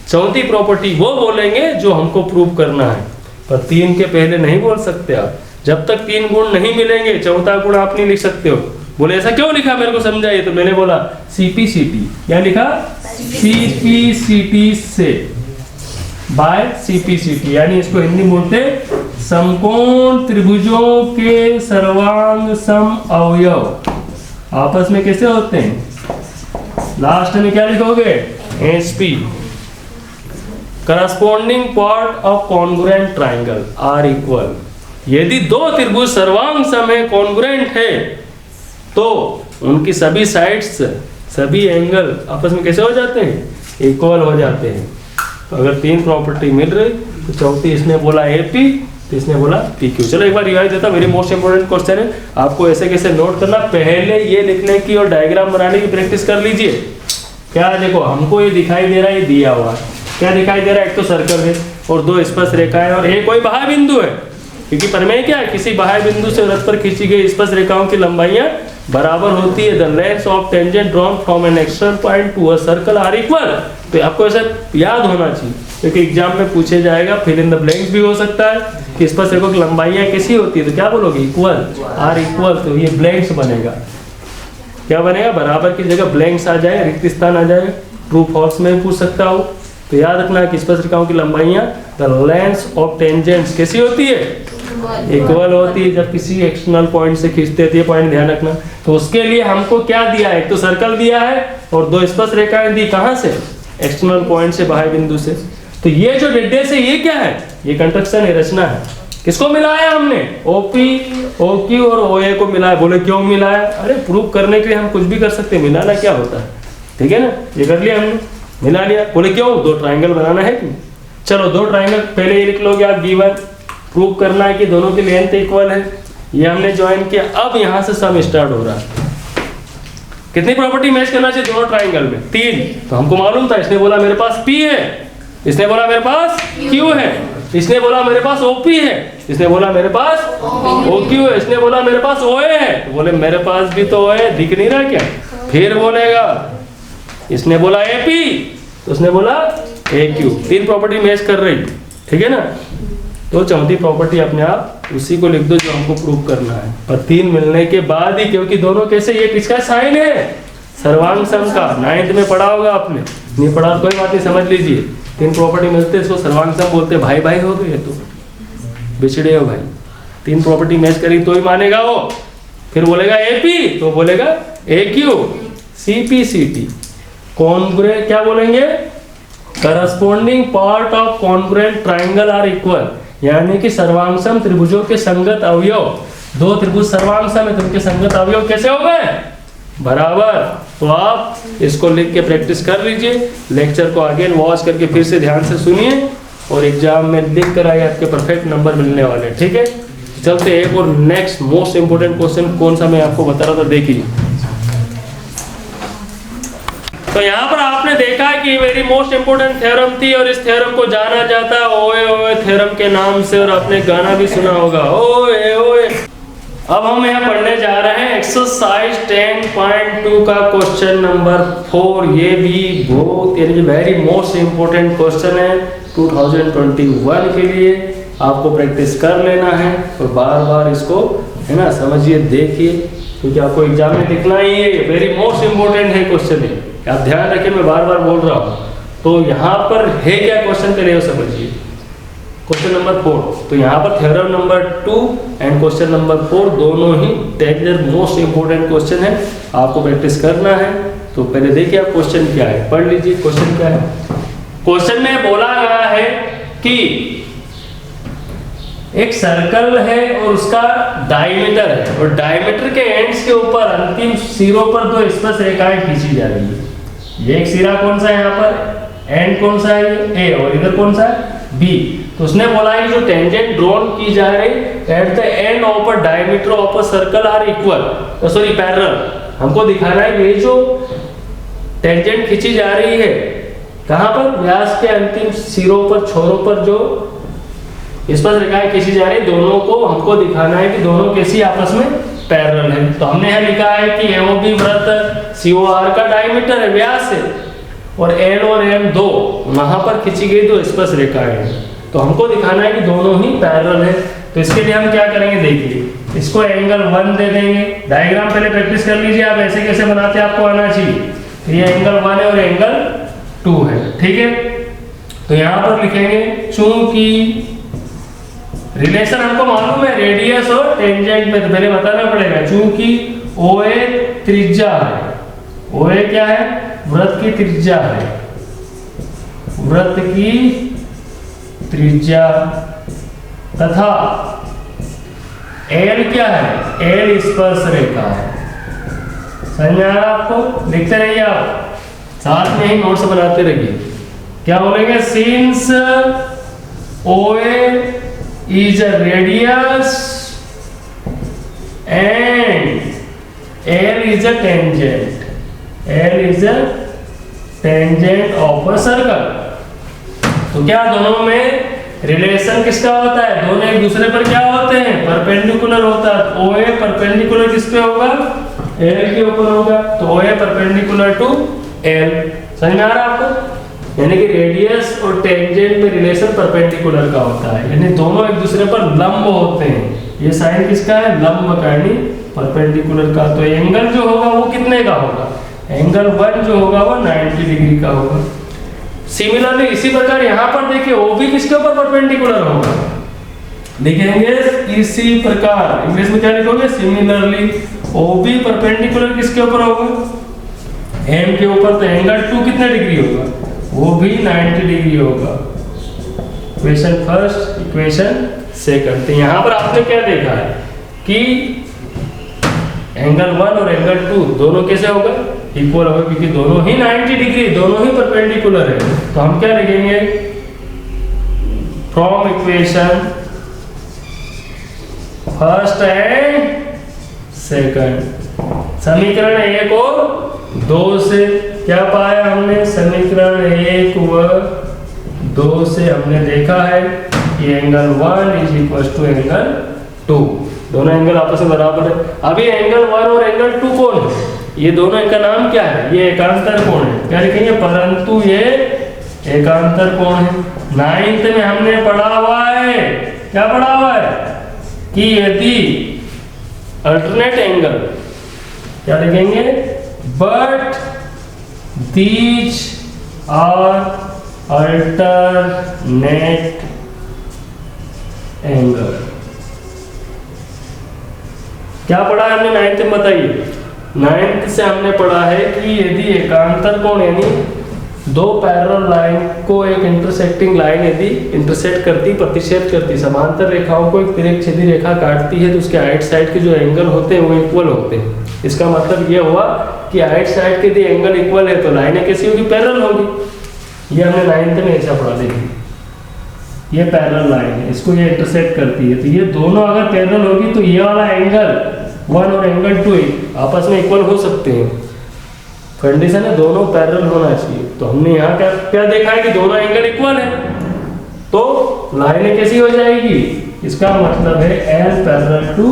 चौथी प्रॉपर्टी वो बोलेंगे जो हमको प्रूव करना है। पर 3 के पहले नहीं बोल सकते आप। जब तक 3 गुण नहीं मिलेंगे चौथा गुण आप नहीं लिख सकते हो। बोले ऐसा क्यों लिखा, मेरे को समझाइए। तो मैंने बोला CPCT। क्या लिखा? CPCT से। बाय CPCT, यानी इसको हिंदी में बोलते हैं समकोण त्रिभुजों के सर्वांग सम अवयव आपस में कैसे होते हैं। लास्ट में क्या लिखोगे, SP। Corresponding part of congruent triangle are equal, यदि दो त्रिभुज सर्वांग सम है, कॉन्ग्रुएंट है, तो उनकी सभी साइड्स, सभी एंगल आपस में कैसे हो जाते हैं, इक्वल हो जाते हैं। तो अगर तीन प्रॉपर्टी मिल रही तो चौथी इसने बोला AP, तो इसने बोला PQ। चलो एक बार रिवाइज देता, वेरी मोस्ट इंपोर्टेंट क्वेश्चन है, आपको ऐसे कैसे नोट करना, पहले ये लिखने की और डायग्राम बनाने की प्रैक्टिस कर लीजिए। क्या देखो, हमको ये दिखाई दे रहा है, ये दिया हुआ है, क्या दिखाई दे रहा है, एक तो सर्कल है और दो स्पर्श रेखाएं और एक कोई बाह्य बिंदु है, क्योंकि प्रमेय क्या है, किसी बाह्य बिंदु से वृत्त पर खींची गई स्पर्श रेखाओं की लंबाइयां बराबर होती है। The lengths of tangent drawn from an external point to a circle are equal. तो आपको ऐसा याद होना चाहिए, क्योंकि एग्जाम में पूछे जाएगा, फिल इन द ब्लैंक्स भी हो सकता है कि स्पर्श रेखाओं की लंबाइयां कैसी होती है, तो क्या बोलोगे, इक्वल, आर इक्वल। तो ये ब्लैंक्स बनेगा, क्या बनेगा, बराबर की जगह ब्लैंक्स आ जाए, रिक्त स्थान आ जाए, ट्रू फॉल्स में पूछ सकता हो। तो याद रखना कि स्पर्श रेखाओं की लंबाइयां, द लेंथ्स ऑफ टेंजेंट्स कैसी होती है, इक्वल होती है जब किसी एक्सटर्नल पॉइंट से खींचते हैं। तो ये पॉइंट ध्यान रखना। तो उसके लिए हमको क्या दिया है, एक तो सर्कल दिया है और दो स्पर्श रेखाएं दी, कहां से, एक्सटर्नल पॉइंट से, बाह्य बिंदु से। तो ये जो निर्देश है ये क्या है, ये कंस्ट्रक्शन है, रचना है। किसको मिलाया हमने, OP, OQ और OA को मिलाया। बोले क्यों मिलाया, अरे प्रूव करने के लिए हम कुछ भी कर सकते हैं, मिलाना क्या होता है, ठीक है ना। ये कर लिया हमने, मिला लिया। बोले क्यों, दो ट्राइंगल बनाना है कि, चलो दो ट्राइंगल पहले ये लिख लोगे आप, गिवन, प्रूव करना है कि दोनों की लेंथ इक्वल है, ये हमने ज्वाइन किया। अब यहां से सम स्टार्ट हो रहा है, कितनी प्रॉपर्टी मैच करना चाहिए दोनों ट्राइंगल में, 3। तो हमको मालूम था, इसने बोला मेरे पास P है, इसने बोला मेरे पास Q है, इसने बोला मेरे पास OP है, इसने बोला मेरे पास OQ है, इसने बोला मेरे पास OA है। तो बोले मेरे पास भी तो OA दिख नहीं रहा क्या, फिर बोलेगा इसने बोला AP, तो उसने बोला AQ, 3 प्रॉपर्टी मैच कर रही, ठीक है ना। तो चौथी प्रॉपर्टी अपने आप उसी को लिख दो जो हमको प्रूव करना है। और 3 मिलने के बाद ही, क्योंकि दोनों कैसे, ये किसका साइन है, सर्वांग सम का, 9th में पढ़ा होगा आपने, नहीं पढ़ा कोई बात नहीं, समझ लीजिए। 3 प्रॉपर्टी मिलते हैं, इसको सर्वांग सम बोलते हैं। भाई भाई हो गए तो बिछड़े हो भाई, 3 प्रॉपर्टी मैच करी तो ही मानेगा वो। फिर बोलेगा AP, तो बोलेगा AQ, CPCT, कॉन्ग्रुएंट, क्या बोलेंगे, corresponding part of congruent triangle are equal, यानी कि सर्वांगसम त्रिभुजों के संगत अवयव, दो त्रिभुज सर्वांगसम है तो उनके संगत अवयव कैसे हो गए, बराबर। तो आप इसको लिख के प्रैक्टिस कर लीजिए, लेक्चर को अगेन वॉच करके फिर से ध्यान से सुनिए, और एग्जाम में लिख कर आए आपके परफेक्ट नंबर मिलने वाले, ठीक है। चलते एक और नेक्स्ट मोस्ट इंपोर्टेंट क्वेश्चन कौन सा मैं आपको बता रहा था, देखिए। तो यहाँ पर आपने देखा कि वेरी मोस्ट इंपोर्टेंट थ्योरम थी, और इस थ्योरम को जाना जाता है ओए ओए थ्योरम के नाम से, और आपने गाना भी सुना होगा ओए ओए। अब हम यहाँ पढ़ने जा रहे हैं एक्सरसाइज 10.2 का क्वेश्चन नंबर 4। ये भी बहुत यानी वेरी मोस्ट इंपोर्टेंट क्वेश्चन है 2021 के लिए, आपको प्रैक्टिस कर लेना है और बार बार इसको है ना समझिए, देखिए, क्योंकि आपको एग्जाम में दिखना ही है। वेरी मोस्ट इंपोर्टेंट है क्वेश्चन है, आप ध्यान रखिए, मैं बार बार बोल रहा हूँ। तो यहाँ पर है क्या क्वेश्चन, पहले वो समझिए। क्वेश्चन नंबर 4, तो यहाँ पर theorem number 2 and question number 4 दोनों ही टेक्निकल मोस्ट इंपोर्टेंट क्वेश्चन है, आपको प्रैक्टिस करना है। तो पहले देखिए आप क्वेश्चन क्या है, पढ़ लीजिए क्वेश्चन क्या है। क्वेश्चन में बोला गया है कि एक सर्कल है और उसका डायमीटर है, और डायमीटर के एंड्स के ऊपर अंतिम सिरों पर दो स्पर्श रेखाएं खींची जा रही है। ये एक सिरा कौन सा है, यहाँ पर एंड कौन सा है, ए, और इधर कौन सा है, बी। तो उसने बोला है कि जो टेंजेंट ड्रॉन की जा रही at the end of a diameter of a circle are equal, sorry parallel. हमको दिखाना है ये जो टेंजेंट खींची जा रही है कहाँ पर, व्यास के अंतिम सिरों पर, छोरों पर जो स्पर्श रेखाएं खींची जा रही, दोनों को हमको दिखाना है कि दोनों कैसी आपस में पैरेलल है। तो हमने यहाँ लिखा है कि एओबी वृत्त COR का डायमीटर है, व्यास है, और L और M दो वहां पर खींची गई दो स्पर्श रेखाएं हैं। तो हमको दिखाना है कि दोनों ही पैरेलल है। तो इसके लिए हम क्या करेंगे, देखिए, इसको एंगल 1 दे देंगे। डायग्राम पहले प्रैक्टिस कर लीजिए आप, ऐसे कैसे बनाते हैं आपको आना चाहिए। तो ये एंगल 1 है और एंगल 2 है, ठीक है। तो यहाँ पर लिखेंगे चूंकि रिलेशन हमको मालूम है रेडियस और टेंजेंट में, तो पहले बताना पड़ेगा चूंकि OA त्रिज्या है, OA क्या है, वृत्त की त्रिज्या है, वृत्त की त्रिज्या, तथा L क्या है, L स्पर्श रेखा है। समझ में आ रहा आपको? लिखते रहिए आप, साथ में ही नोट्स बनाते रहिए। क्या बोलेंगे, since OA is a radius and L is a tangent, L is a tangent of a circle। तो क्या दोनों में रिलेशन किसका होता है, दोनों एक दूसरे पर क्या होते हैं, परपेंडिकुलर होता है। तो OA परपेंडिकुलर किस पे होगा, L के ऊपर होगा, तो OA परपेंडिकुलर टू L। समझ में आ रहा है आपको? यानी कि रेडियस और टेंजेंट में रिलेशन परपेंडिकुलर का होता है, यानी दोनों एक दूसरे पर लंब होते हैं। ये साइन किसका है, लंब का, यानी परपेंडिकुलर का। तो एंगल जो होगा वो कितने का होगा, एंगल 1 जो होगा वो 90 डिग्री का होगा। सिमिलरली इसी प्रकार यहाँ पर देखिए OB किसके ऊपर परपेंडिकुलर होगा, लिखेंगे इसी प्रकार, इंग्लिश में क्या लिखोगे, सिमिलरली OB परपेंडिकुलर किसके ऊपर होगा, M के ऊपर। तो एंगल 2 कितने डिग्री होगा, वो भी 90 डिग्री होगा। Equation first, equation second. तो यहाँ पर आपने क्या देखा है कि एंगल 1 और एंगल 2 दोनों कैसे होगा, इक्वल होगा, क्योंकि दोनों ही 90 डिग्री, दोनों ही परपेंडिकुलर है। तो हम क्या लिखेंगे, from equation first and second, समीकरण 1 और 2 से क्या पाया हमने, समीकरण 1 व 2 से हमने देखा है कि angle 1 is equal to angle 2, दोनों एंगल आपस में बराबर है। अभी एंगल 1 और एंगल 2 कौन है, ये दोनों इनका नाम क्या है, ये एकांतर कोण है। क्या लिखेंगे, परंतु ये एकांतर कोण है। 9th में हमने पढ़ा हुआ है, क्या पढ़ा हुआ है, कि यदि अल्टरनेट एंगल, क्या लिखेंगे, but these are alternate angle. क्या पढ़ा है हमने 9th में, बताइए। 9th से हमने पढ़ा है कि यदि एकांतर कोण, यानी दो पैरेलल लाइन को एक इंटरसेक्टिंग लाइन यदि इंटरसेक्ट करती, प्रतिच्छेद करती, समांतर रेखाओं को एक तिर्यक-छेदी रेखा काटती है, तो उसके आइट साइड के जो एंगल होते हैं वो इक्वल होते हैं। इसका मतलब ये हुआ कि आइट साइड के यदि एंगल इक्वल है तो लाइनें कैसी होगी, पैरेलल होगी। ये हमने 9th में ऐसा पढ़ा, देखिए ये पैरेलल लाइन है, इसको ये इंटरसेक्ट करती है, तो ये दोनों अगर पैरेलल होगी तो ये वाला एंगल 1 और एंगल 2 आपस में इक्वल हो सकते हैं। कंडीशन है दोनों पैरेलल होना चाहिए। तो हमने यहाँ क्या क्या देखा है कि दोनों एंगल इक्वल है, तो लाइनें कैसी हो जाएगी, इसका मतलब है L पैरेलल टू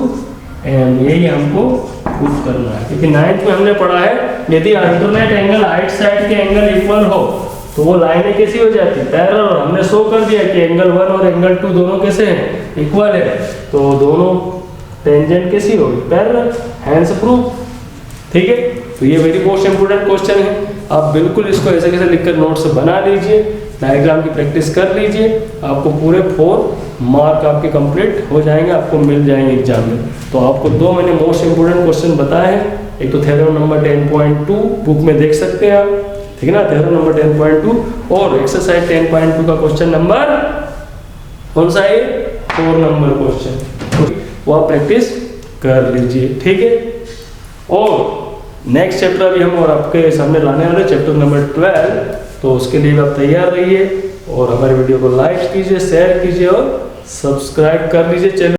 M, यही हमको प्रूफ करना है। क्योंकि 9th में हमने पढ़ा है यदि अल्टरनेट एंगल राइट साइड के एंगल इक्वल हो तो वो लाइनें कैसी हो जाती है, पैरेलल। हमने शो कर दिया कि एंगल 1 और एंगल 2 दोनों कैसे हैं, इक्वल है, तो दोनों टेंजेंट कैसी होगी, पैरेलल, हैंस प्रूफ। ठीक है, तो ये वेरी मोस्ट इंपोर्टेंट क्वेश्चन है। आप बिल्कुल इसको ऐसे कैसे लिखकर नोट्स बना लीजिए, डायग्राम की प्रैक्टिस कर लीजिए, आपको पूरे 4 मार्क आपके कंप्लीट हो जाएंगे, आपको मिल जाएंगे एग्जाम में। तो आपको 2 मैंने मोस्ट इंपोर्टेंट क्वेश्चन बताए हैं। एक तो थ्योरम नंबर 10.2 बुक में देख सकते हैं आप, ठीक है ना, थ्योरम नंबर 10.2, और एक्सरसाइज 10.2 का क्वेश्चन नंबर कौन सा है, 4 नंबर क्वेश्चन, वो आप प्रैक्टिस कर लीजिए। ठीक है, और नेक्स्ट चैप्टर अभी हम और आपके सामने लाने वाले चैप्टर नंबर 12, तो उसके लिए आप तैयार रहिए और हमारे वीडियो को लाइक कीजिए, शेयर कीजिए और सब्सक्राइब कर लीजिए चैनल।